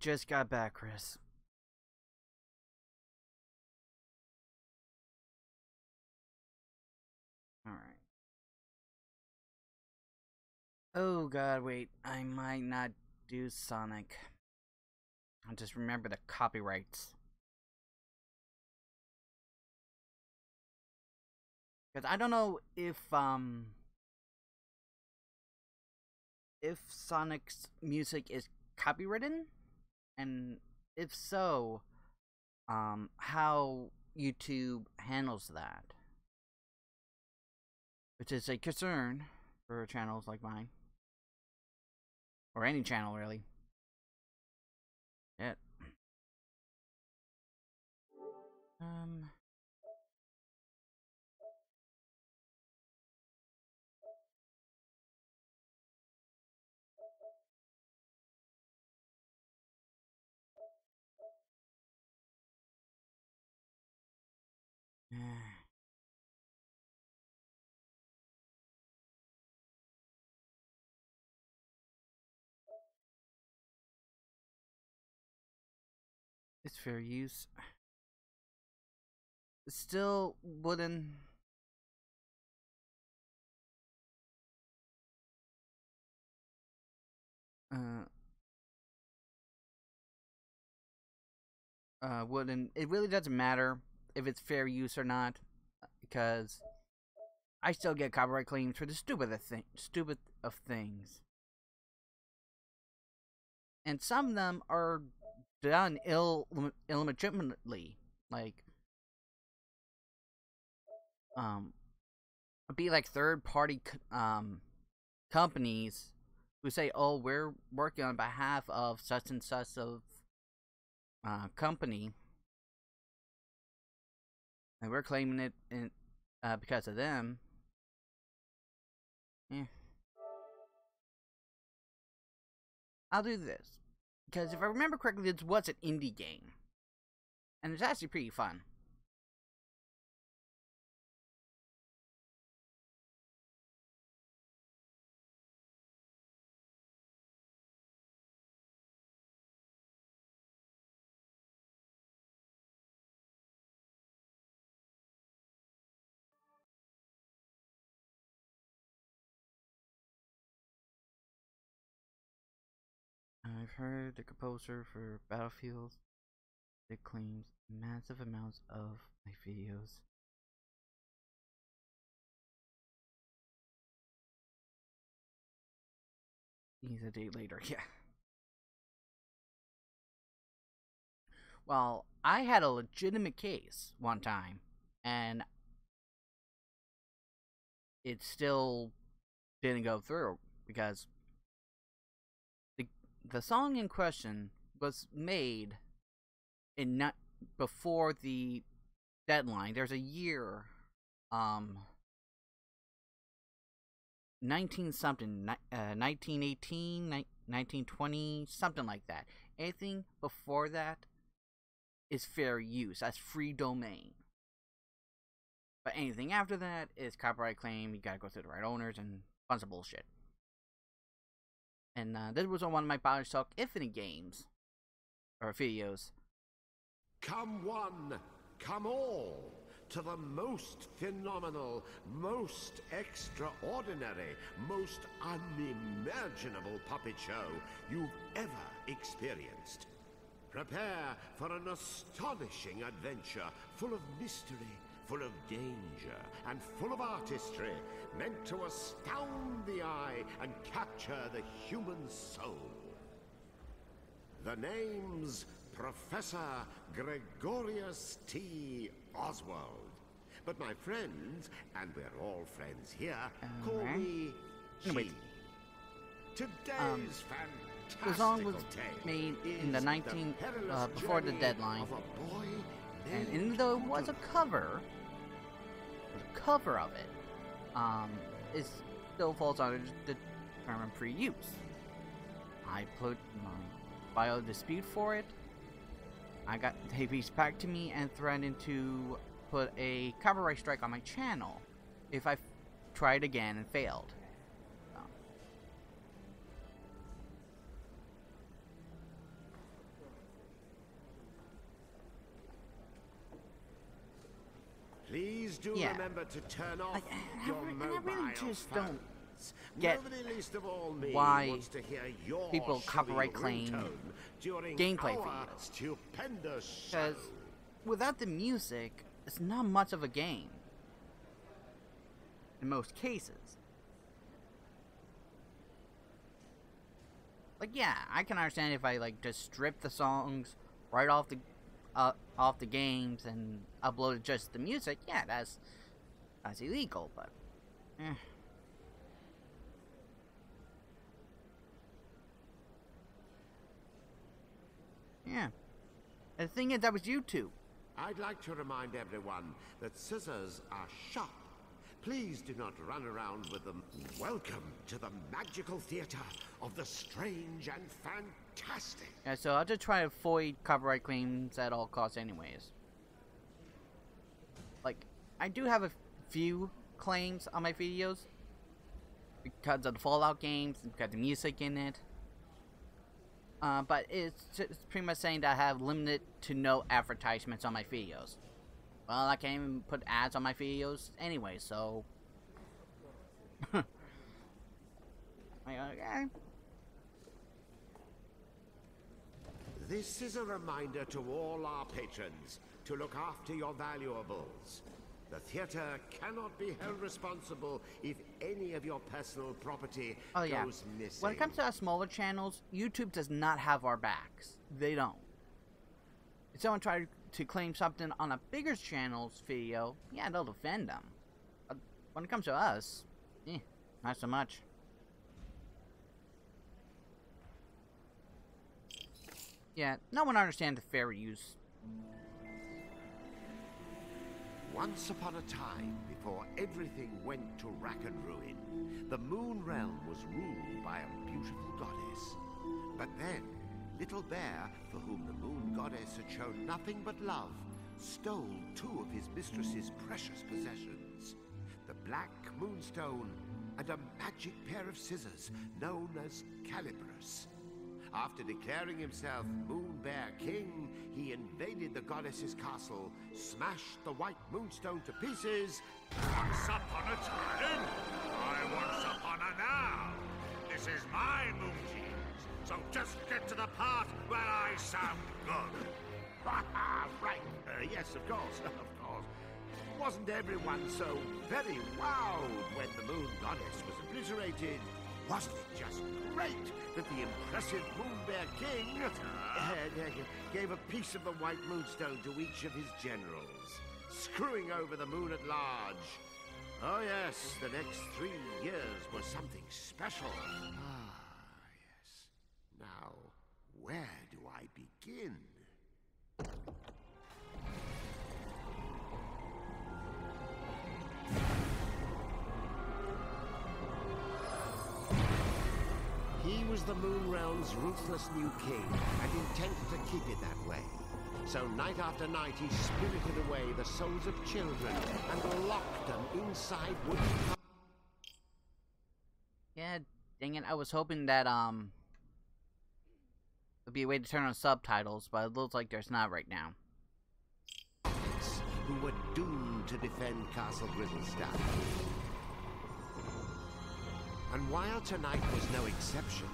just got back, Chris. Alright. Oh god, wait. I might not do Sonic. I'll just remember the copyrights. Because I don't know if Sonic's music is copywritten, and if so, how YouTube handles that. Which is a concern for channels like mine. Or any channel, really. Yeah. It's fair use. It still wouldn't. Wouldn't. It really doesn't matter if it's fair use or not, because I still get copyright claims for the stupid of things, and some of them are done illegitimately, like be like third-party companies who say, "Oh, we're working on behalf of such and such of company, and we're claiming it in because of them." Yeah. I'll do this because if I remember correctly, this was an indie game, and it's actually pretty fun. I've heard the composer for Battlefield that claims massive amounts of my videos. He's a day later, yeah. Well, I had a legitimate case one time, and it still didn't go through because the song in question was made in not before the deadline. There's a year, 1918, 1920, something like that. Anything before that is fair use. That's free domain. But anything after that is copyright claim. You gotta go through the right owners and a bunch of bullshit. And this was on one of my Bioshock Infinite games or videos. Come one, come all, to the most phenomenal, most extraordinary, most unimaginable puppet show you've ever experienced. Prepare for an astonishing adventure full of mystery, full of danger, and full of artistry, meant to astound the eye and capture the human soul. The name's Professor Gregorius T. Oswald. But my friends, and we're all friends here, call me G. Today's the song was tale made in the before the deadline, and even though it was a cover of it, it still falls under the term of free use. I put my file dispute for it. They reached back to me and threatened to put a copyright strike on my channel if I tried again and failed. Please do remember to turn off your mobile I really just phones. don't get Nobody least of all me why wants to hear your people copyright shrill claim ringtone during gameplay our videos. Stupendous show. Because without the music, it's not much of a game. In most cases. Like, yeah, I can understand if I like just strip the songs right off the games and upload just the music. Yeah, that's illegal, but yeah. And the thing is, that was YouTube. I'd like to remind everyone that scissors are sharp. Please do not run around with them. Welcome to the magical theater of the strange and fantastic. Yeah, so I'll just try to avoid copyright claims at all costs anyways. Like, I do have a few claims on my videos because of the Fallout games, because of the music in it. But it's just pretty much saying that I have limited to no advertisements on my videos. Well, I can't even put ads on my videos anyway, so... okay. This is a reminder to all our patrons to look after your valuables. The theater cannot be held responsible if any of your personal property goes missing. When it comes to our smaller channels, YouTube does not have our backs. They don't. If someone tries to claim something on a bigger channel's video, yeah, they'll defend them. But when it comes to us, not so much. Yeah, no one understands the fair use. Once upon a time, before everything went to rack and ruin, the Moon Realm was ruled by a beautiful goddess. But then, Little Bear, for whom the Moon Goddess had shown nothing but love, stole two of his mistress's precious possessions. The Black Moonstone and a magic pair of scissors known as Calibris. After declaring himself Moon Bear King, he invaded the goddess's castle, smashed the White Moonstone to pieces. Once upon a time, I once upon a now. This is my moon teams, so just get to the part where I sound good. Right. Yes, of course, of course. Wasn't everyone so very wowed when the Moon Goddess was obliterated? Wasn't it just great that the impressive Moon Bear King gave a piece of the White Moonstone to each of his generals, screwing over the moon at large? Oh yes, the next 3 years was something special. Ah, yes. Now, where do I begin? He was the Moon Realm's ruthless new king, and intended to keep it that way. So night after night he spirited away the souls of children and locked them inside wooden... Yeah, dang it, I was hoping that, there'd be a way to turn on subtitles, but it looks like there's not right now. ...who were doomed to defend Castle Grizzlestone. And while tonight was no exception,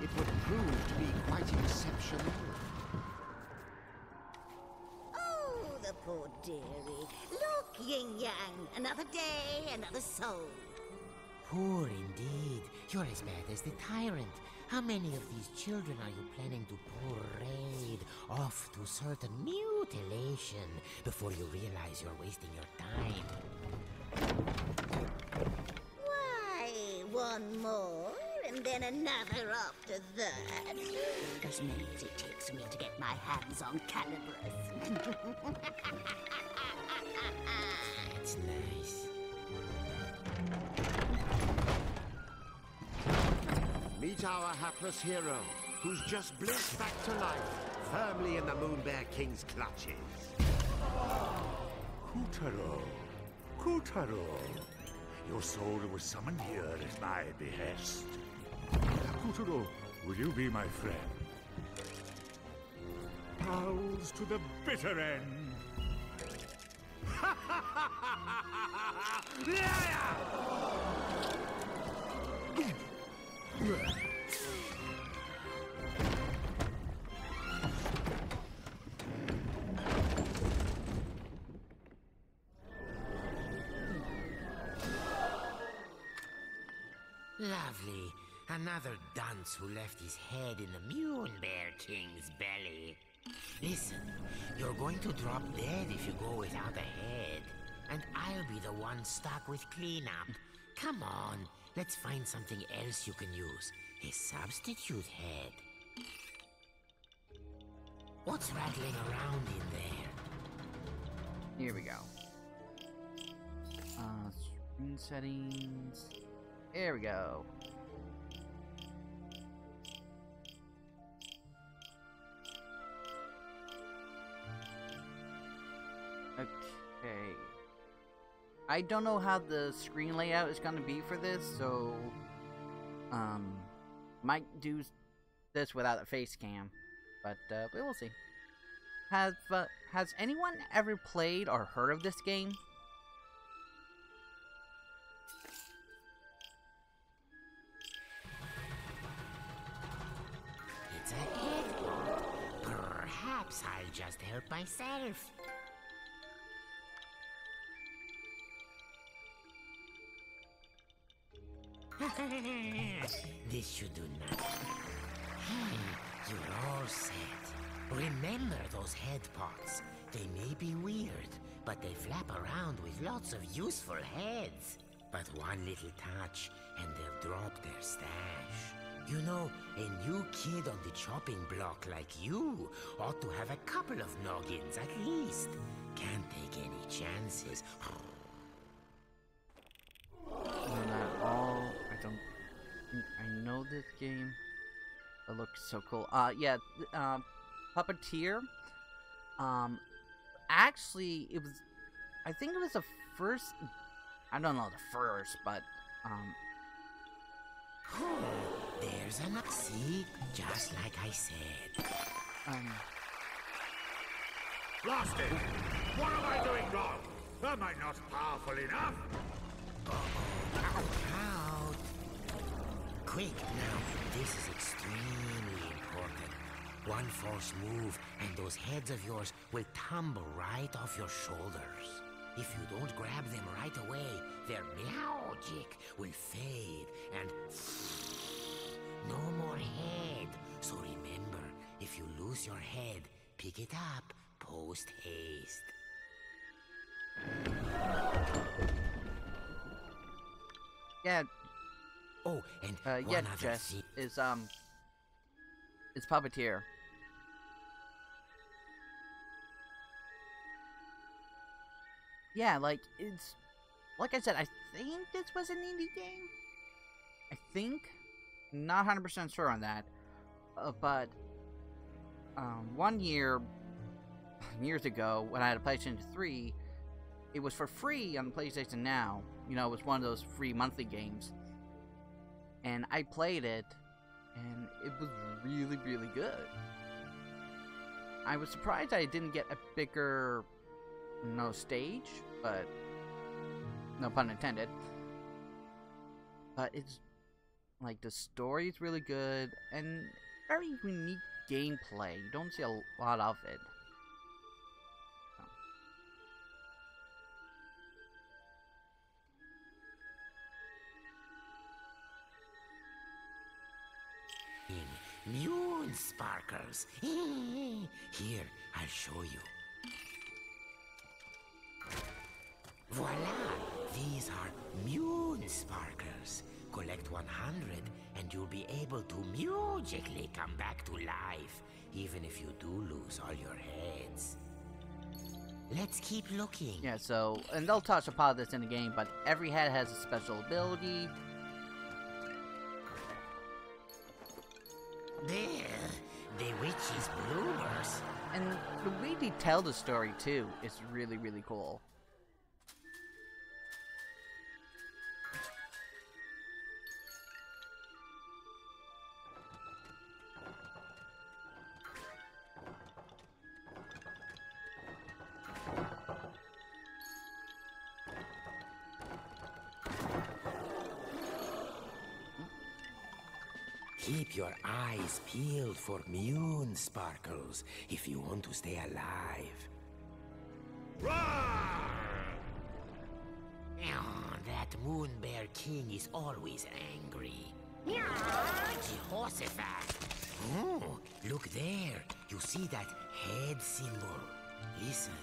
it would prove to be quite exceptional. Oh, the poor dearie. Look, yin-yang, another day, another soul. Poor indeed. You're as bad as the tyrant. How many of these children are you planning to parade off to certain mutilation before you realize you're wasting your time? One more, and then another after that. As many as it takes me to get my hands on Calibris. That's nice. Meet our hapless hero, who's just blitzed back to life, firmly in the Moon Bear King's clutches. Kutaro. Kutaro. Your soul was summoned here at my behest. Kutaro, will you be my friend? Pals to the bitter end. Lovely. Another dunce who left his head in the Mule Bear King's belly. Listen, you're going to drop dead if you go without a head. And I'll be the one stuck with cleanup. Come on, let's find something else you can use. A substitute head. What's rattling around in there? Here we go. Screen settings. There we go. Okay. I don't know how the screen layout is going to be for this, so might do this without a face cam, but we will see. Has anyone ever played or heard of this game? It's a head. Perhaps I'll just help myself. This should do nothing. Hey, you're all set. Remember those head pots. They may be weird, but they flap around with lots of useful heads. But one little touch, and they'll drop their stash. You know, a new kid on the chopping block like you ought to have a couple of noggins at least. Can't take any chances. Not all. I don't think I know this game. It looks so cool. Yeah, Puppeteer. Actually, it was. I think it was the first. I don't know the first, but There's an see, just like I said. Blast it! What am I doing wrong? Am I not powerful enough? Out! Quick now, this is extremely important. One false move, and those heads of yours will tumble right off your shoulders. If you don't grab them right away, their magic will fade, and no more head. So remember, if you lose your head, pick it up post-haste. yeah. Oh, and Yeah, one other Jess thing. is Puppeteer. Yeah, like it's like I said. I think this was an indie game. I think, not 100% sure on that, but 1 year, years ago, when I had a PlayStation 3, it was for free on PlayStation Now. You know, it was one of those free monthly games. And I played it, and it was really, really good. I was surprised I didn't get a bigger, stage, but no pun intended. But it's, like, the story is really good, and very unique gameplay. You don't see a lot of it. Moon sparkles. Here, I'll show you. Voila! These are moon sparkles. Collect 100 and you'll be able to magically come back to life, even if you do lose all your heads. Let's keep looking. Yeah, so, and they'll touch upon this in the game, but every head has a special ability. There, the witch's bloomers. And the way they tell the story, too, is really, really cool. Keep your eyes peeled for moon sparkles if you want to stay alive. That moon bear king is always angry. Jehoshaphat! Oh, look there. You see that head symbol? Listen,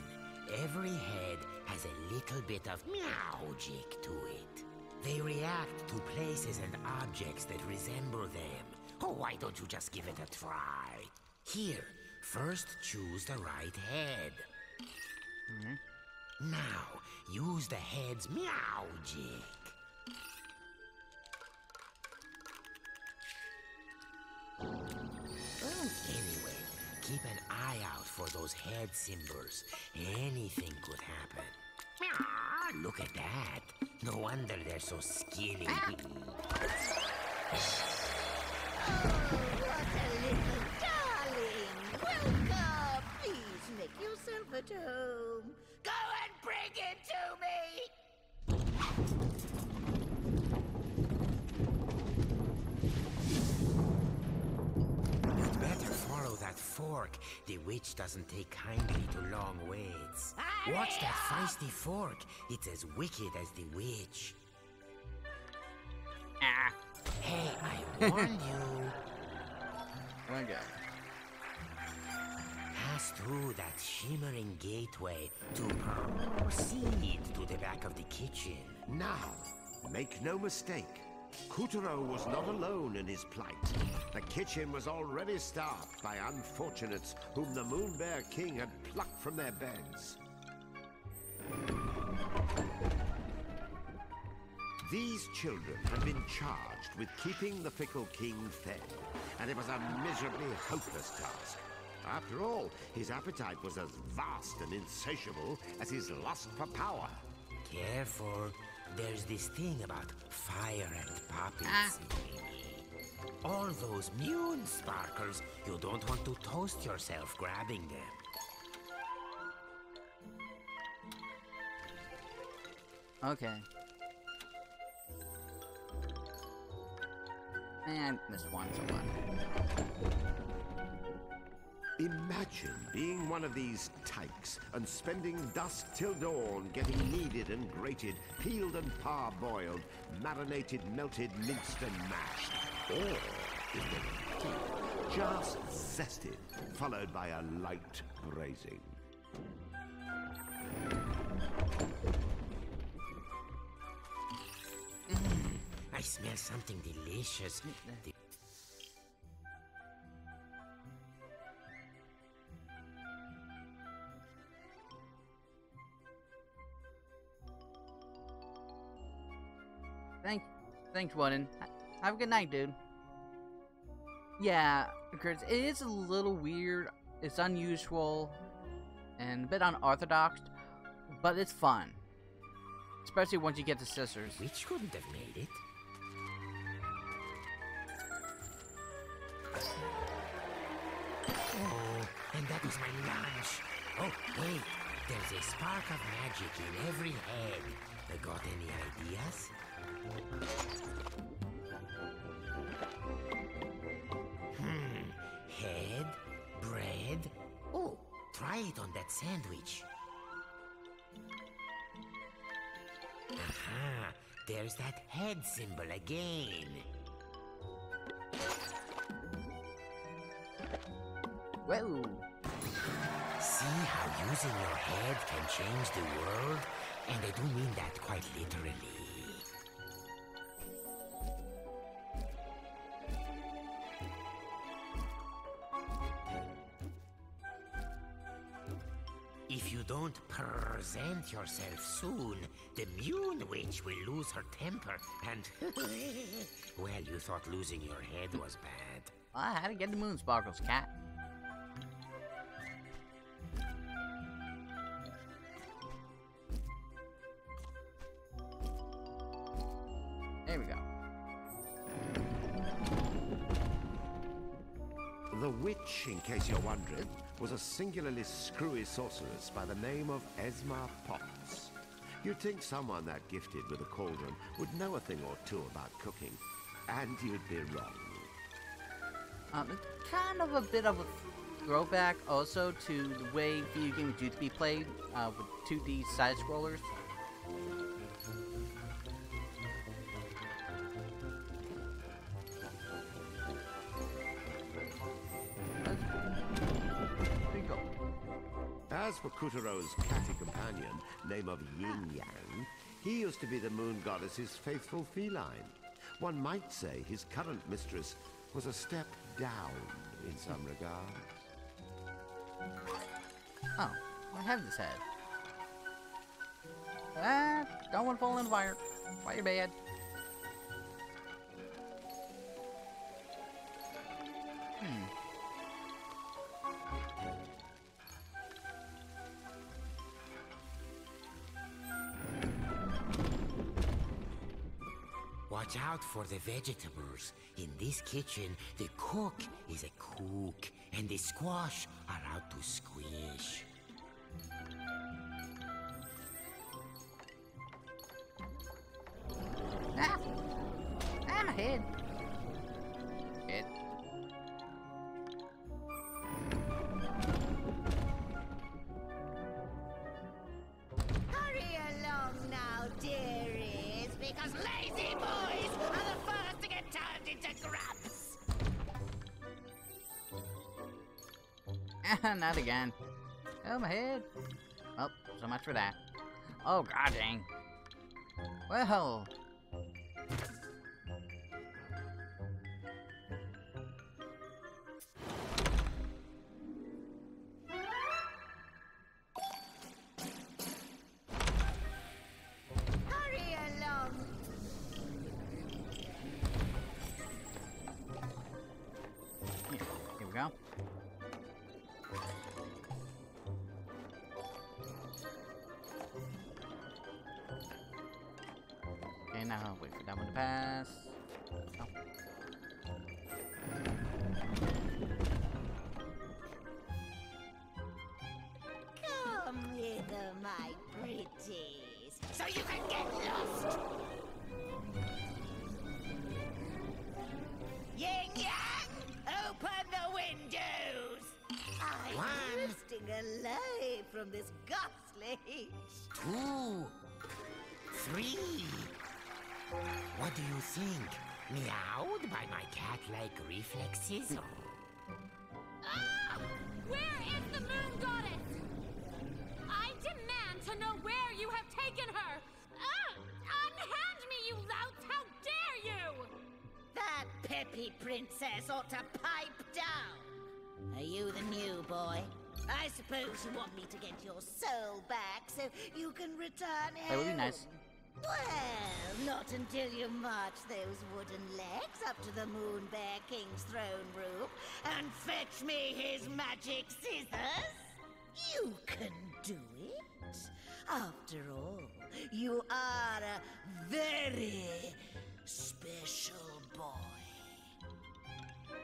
every head has a little bit of magic to it. They react to places and objects that resemble them. Oh, why don't you just give it a try? Here, first choose the right head. Now, use the head's magic. Anyway, keep an eye out for those head symbols. Anything could happen. Look at that. No wonder they're so skinny. Oh, what a little darling! Welcome! Please make yourself at home. Go and bring it to me! You'd better follow that fork. The witch doesn't take kindly to long waits. Watch that feisty fork. It's as wicked as the witch. Hey, I warned you. Okay. Pass through that shimmering gateway to proceed to the back of the kitchen. Now, make no mistake. Kuturo was not alone in his plight. The kitchen was already staffed by unfortunates whom the Moon Bear King had plucked from their beds. These children had been charged with keeping the fickle king fed, and it was a miserably hopeless task. After all, his appetite was as vast and insatiable as his lust for power. Careful. There's this thing about fire and puppets. All those moon sparkles, you don't want to toast yourself grabbing them. Okay. And missed one, so what? Imagine being one of these tykes and spending dusk till dawn getting kneaded and grated, peeled and parboiled, marinated, melted, minced and mashed. Or, if they were just zested, followed by a light braising. I smell something delicious. Thanks, Wooden. Have a good night, dude. Yeah, Curtis, it is a little weird. It's unusual and a bit unorthodox, but it's fun. Especially once you get the sisters. Which couldn't have made it. Oh, and that was my lunch. Oh, wait. There's a spark of magic in every head. Got any ideas? Head, bread. Oh, try it on that sandwich. Aha, there's that head symbol again. Whoa. See how using your head can change the world? And I do mean that quite literally. If you don't present yourself soon, the Moon Witch will lose her temper and... well, you thought losing your head was bad. I had to get the moon sparkles, cat. There we go. The witch, in case you're wondering, was a singularly screwy sorceress by the name of Esma Potts. You'd think someone that gifted with a cauldron would know a thing or two about cooking, and you'd be wrong. It's kind of a bit of a throwback also to the way video games used to be played with 2D side scrollers. There you go. As for Kuturo's catty companion, name of Yin Yang, he used to be the moon goddess's faithful feline. One might say his current mistress was a step down in some regards. Oh, I have this head. Ah, don't want to fall in the fire. Fire bad. Watch out for the vegetables. In this kitchen, the cook is a cook, and the squash are out to squish. Ah! Ah, my head. Head. Hurry along now, dearies, because lazy boys are the first to get turned into grubs. Ah, not again. Oh, my head. Oh, so much for that. Oh, god dang. Well. Hurry along. Here we go. Okay, now wait for that one to pass. Oh. Come hither, my pretties, so you can get lost. Yin Yang, open the windows. I'm bursting alive from this ghastly. 2, 3. What do you think? Meowed by my cat-like reflexes? Ah! Where is the moon goddess? I demand to know where you have taken her! Ah! Unhand me, you louts! How dare you! That peppy princess ought to pipe down. Are you the new boy? I suppose you want me to get your soul back so you can return home. That would be nice. Well, not until you march those wooden legs up to the Moon Bear King's throne room and fetch me his magic scissors. You can do it. After all, you are a very special boy.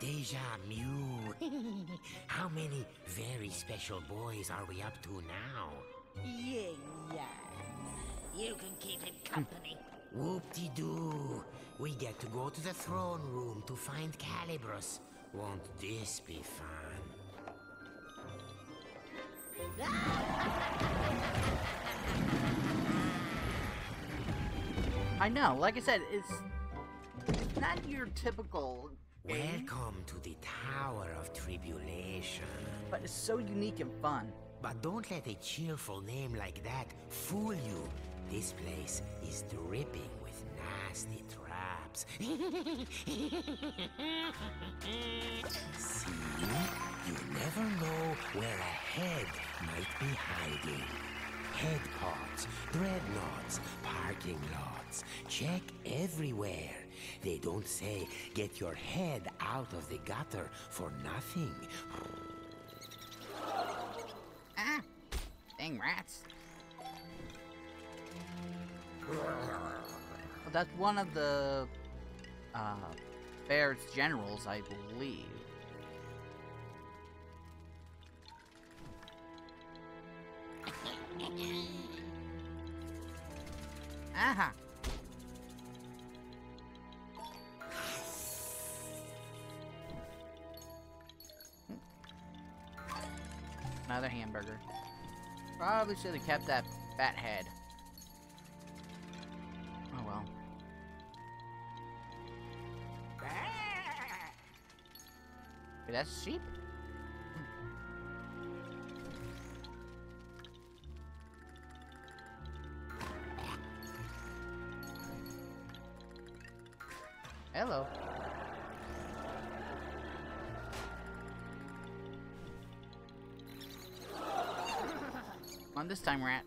Deja Mew. How many very special boys are we up to now? Yin Yang. You can keep him company. Whoop-de-doo. We get to go to the throne room to find Calibros. Won't this be fun? I know, like I said, it's not your typical game, Welcome to the Tower of Tribulation. but it's so unique and fun. But don't let a cheerful name like that fool you. This place is dripping with nasty traps. See? You never know where a head might be hiding. Head pods, dreadnoughts, parking lots. Check everywhere. They don't say get your head out of the gutter for nothing. Ah, dang rats. Well, that's one of the Baird's generals, I believe. Aha! another hamburger. Probably should have kept that fat head. Oh well. Wait, that's sheep? Hello. Come on this time, rat.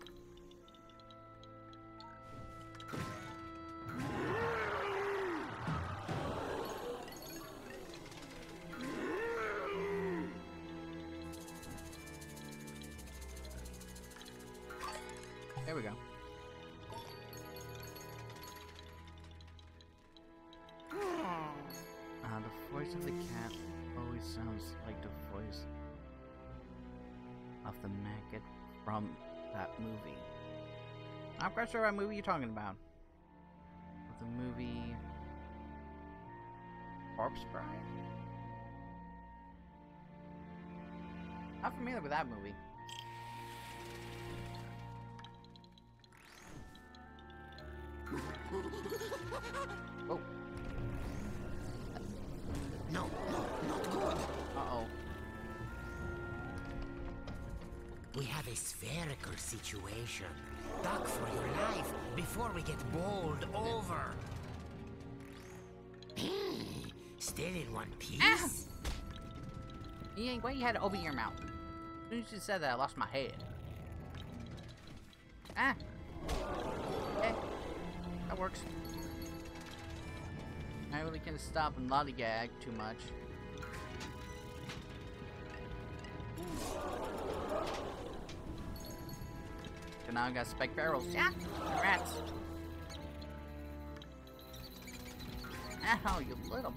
There we go. The voice of the cat always sounds like the voice of the maggot from that movie. I'm quite sure what movie you're talking about. The movie Corpse Bride? Not familiar with that movie. Oh. No, not good. Uh-oh. We have a spherical situation. Duck for your life before we get bowled over. Still in one piece? Ah! You ain't why you had to open your mouth. As soon as you said that, I lost my head. Ah! Okay. That works. I really can't stop and lollygag too much. So now I got spiked barrels. Yeah! Rats! Ow, you little...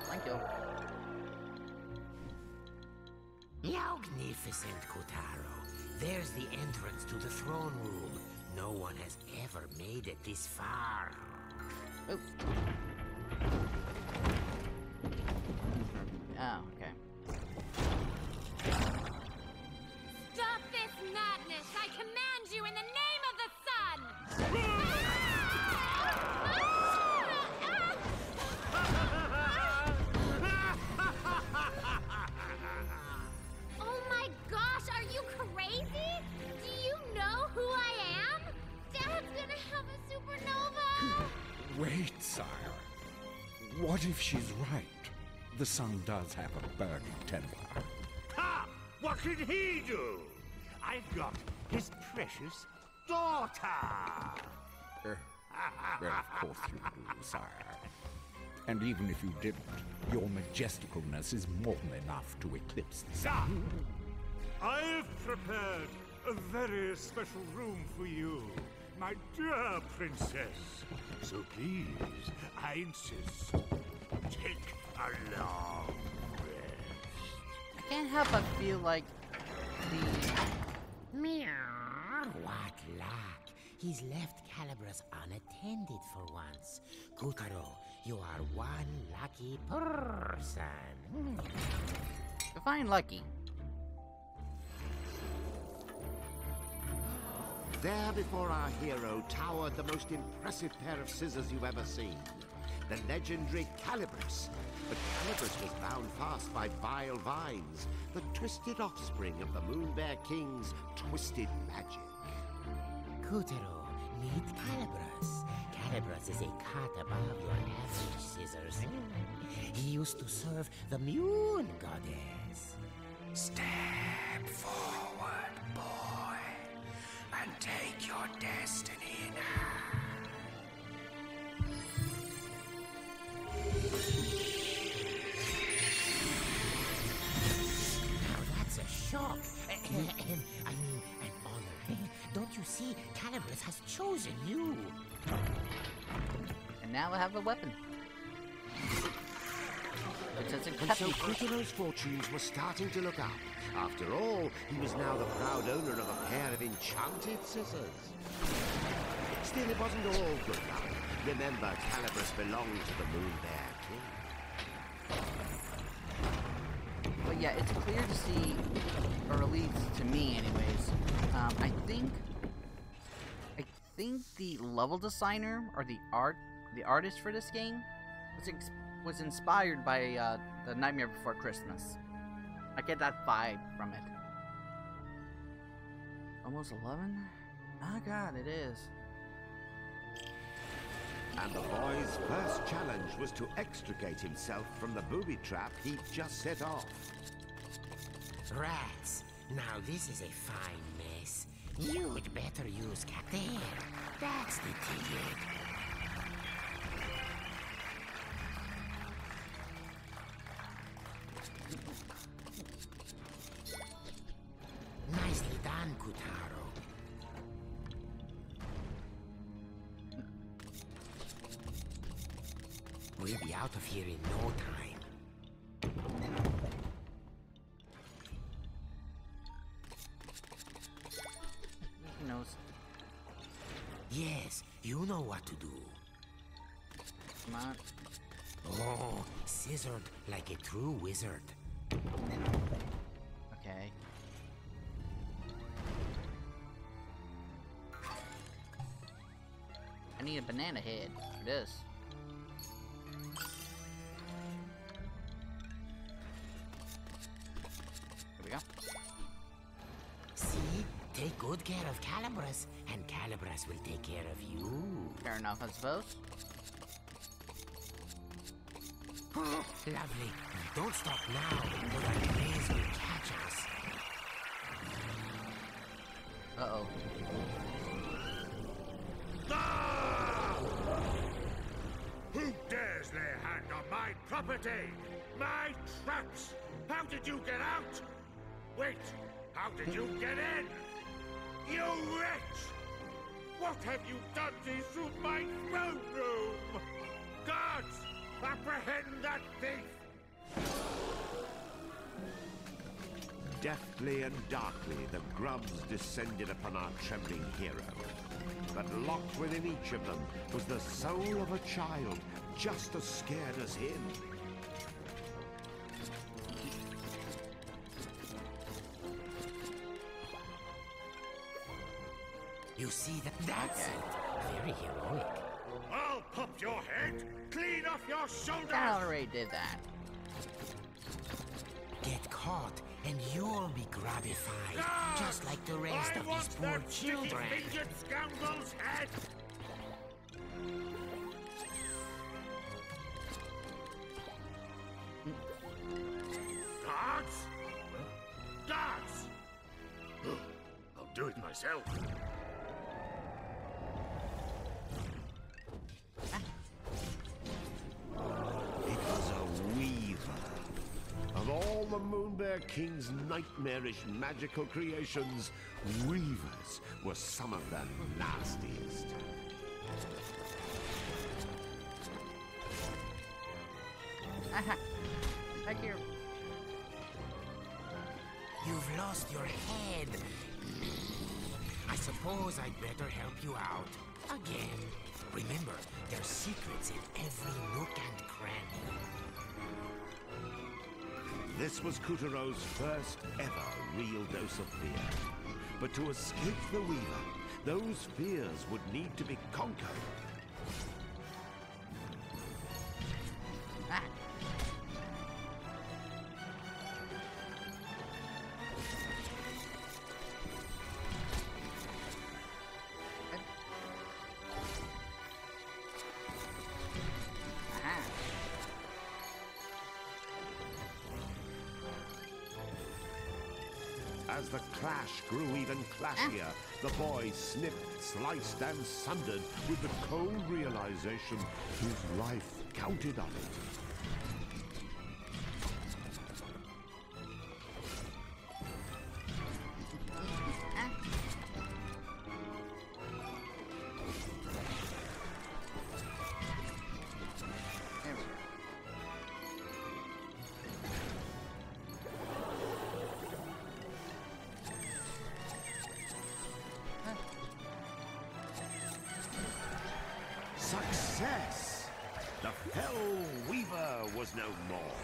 Thank you. Magnificent, Kotaro. There's the entrance to the throne room. No one has ever made it this far. Oh. Oh, okay. Stop this madness! I command you in the name of the sun! Oh my gosh, are you crazy? Do you know who I am? Dad's gonna have a supernova! Wait, sire. What if she's right? The sun does have a burning temper. Ha! What can he do? I've got his precious daughter! Well, of course you do, sire. And even if you didn't, your majesticalness is more than enough to eclipse the sun. I've prepared a very special room for you, my dear princess. So please, I insist, take a long rest. I can't help but feel like the... Meow. What luck. He's left Calibras unattended for once. Kotaro, you are one lucky person. Define lucky. There before our hero towered the most impressive pair of scissors you've ever seen. The legendary Calibras. But Calibras was bound fast by vile vines, the twisted offspring of the Moonbear King's twisted magic. Kotaro, meet Calibras. Calibras is a cut above your average scissors. He used to serve the Moon Goddess. Step forward, boy, and take your destiny in hand. Now that's a shock. I mean, an honor. Don't you see? Calibras has chosen you. And now I have a weapon. It doesn't And cut so me. Kuturo's fortunes were starting to look up. After all, he was now the proud owner of a pair of enchanted scissors. Still, it wasn't all good luck. Remember, Calibris belonged to the Moon Bear King. But yeah, it's clear to see, or at least to me anyways, I think the level designer, or the artist for this game, was inspired by the Nightmare Before Christmas. I get that vibe from it. Almost 11? Oh god, it is. And the boy's first challenge was to extricate himself from the booby trap he'd just set off. Rats, now this is a fine mess. You'd better use There, that's the ticket. Nicely done, Kutaro. We'll be out of here in no time. He knows. Yes, you know what to do. Come on. Oh, scissored like a true wizard. Okay. I need a banana head for this. Here we go. See? Take good care of Calibris, and Calibris will take care of you. Fair enough, I suppose. Oh, lovely. Don't stop now, or that blaze will catch us. Uh-oh. Ah! Who dares lay a hand on my property? My traps! How did you get out? Wait, how did you get in? You wretch! What have you done to my throne room? Guards, apprehend that thief! Deftly and darkly, the grubs descended upon our trembling hero. But locked within each of them was the soul of a child, just as scared as him. You see, that's it. Very heroic. I'll pop your head clean off your shoulders! I already did that. Get caught, and you'll be grabified, Guards! just like the rest I of want these poor that children. sticky-fingered scoundrel's head! Guards? Guards! I'll do it myself. It was a weaver. Of all the Moonbear King's nightmarish magical creations, weavers were some of the nastiest. Aha! Back here. You've lost your head. I suppose I'd better help you out. Again. Remember, there's secrets in every nook and cranny. This was Kuturo's first ever real dose of fear. But to escape the Weaver, those fears would need to be conquered. Ah. As the clash grew even clashier, the boy snipped, sliced, and sundered with the cold realization his life counted on it. no more.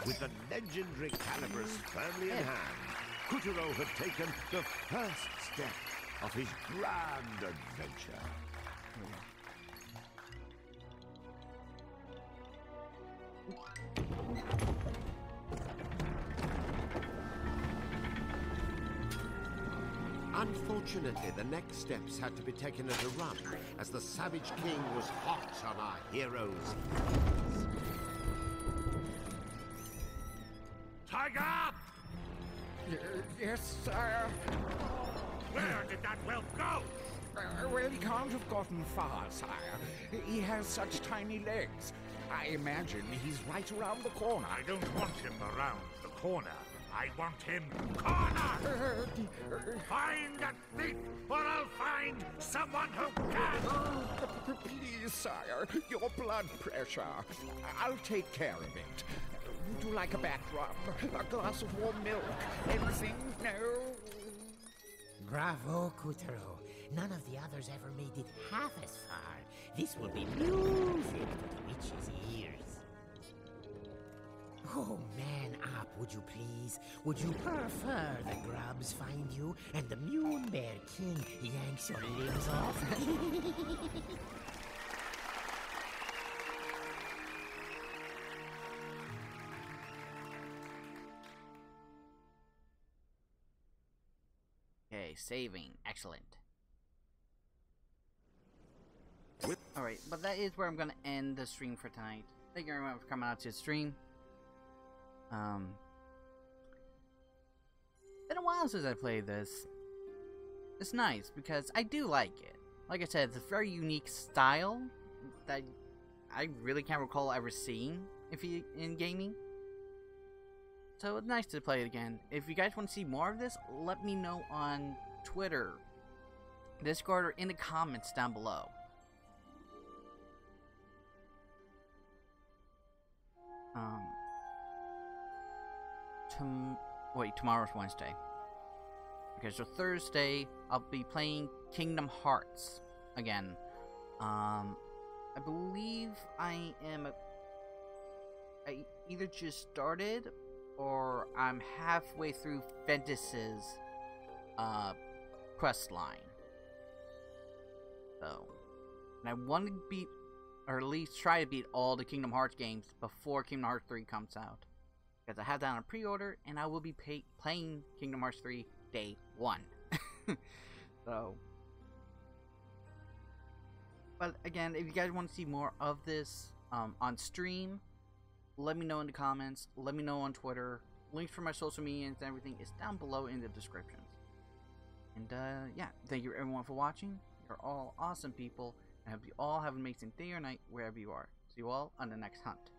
With the legendary calibers firmly in hand, Kuturo had taken the first step of his grand adventure. Unfortunately, the next steps had to be taken at a run, as the Savage King was hot on our heroes. Tiger! Yes, sire. Where did that whelp go? Well, he can't have gotten far, sire. He has such tiny legs. I imagine he's right around the corner. I don't want him around the corner. I want him cornered! Find that thief, or I'll find someone who can! Please, sire, your blood pressure. I'll take care of it. Would you like a back rub? A glass of warm milk? Anything? No? Bravo, Kuturo. None of the others ever made it half as far. This will be music to the witch's ears. Oh, man up, would you please? Would you prefer the grubs find you and the Mune Bear King yanks your limbs off? Okay, saving. Excellent. Alright, but that is where I'm gonna end the stream for tonight. Thank you very much for coming out to the stream. Been a while since I played this. It's nice because I do like it. Like I said, it's a very unique style that I really can't recall ever seeing in gaming. So it's nice to play it again. If you guys want to see more of this, let me know on Twitter, Discord, or in the comments down below. Tomorrow's Wednesday. Okay, so Thursday, I'll be playing Kingdom Hearts again. I believe I either just started or I'm halfway through Ventus's quest line. So, and I want to beat, or at least try to beat all the Kingdom Hearts games before Kingdom Hearts 3 comes out. Because I have that on pre-order, and I will be playing Kingdom Hearts 3 day 1. So, but again, if you guys want to see more of this on stream, let me know in the comments, let me know on Twitter. Links for my social media and everything is down below in the description. And yeah, thank you everyone for watching. You're all awesome people. I hope you all have an amazing day or night wherever you are. See you all on the next hunt.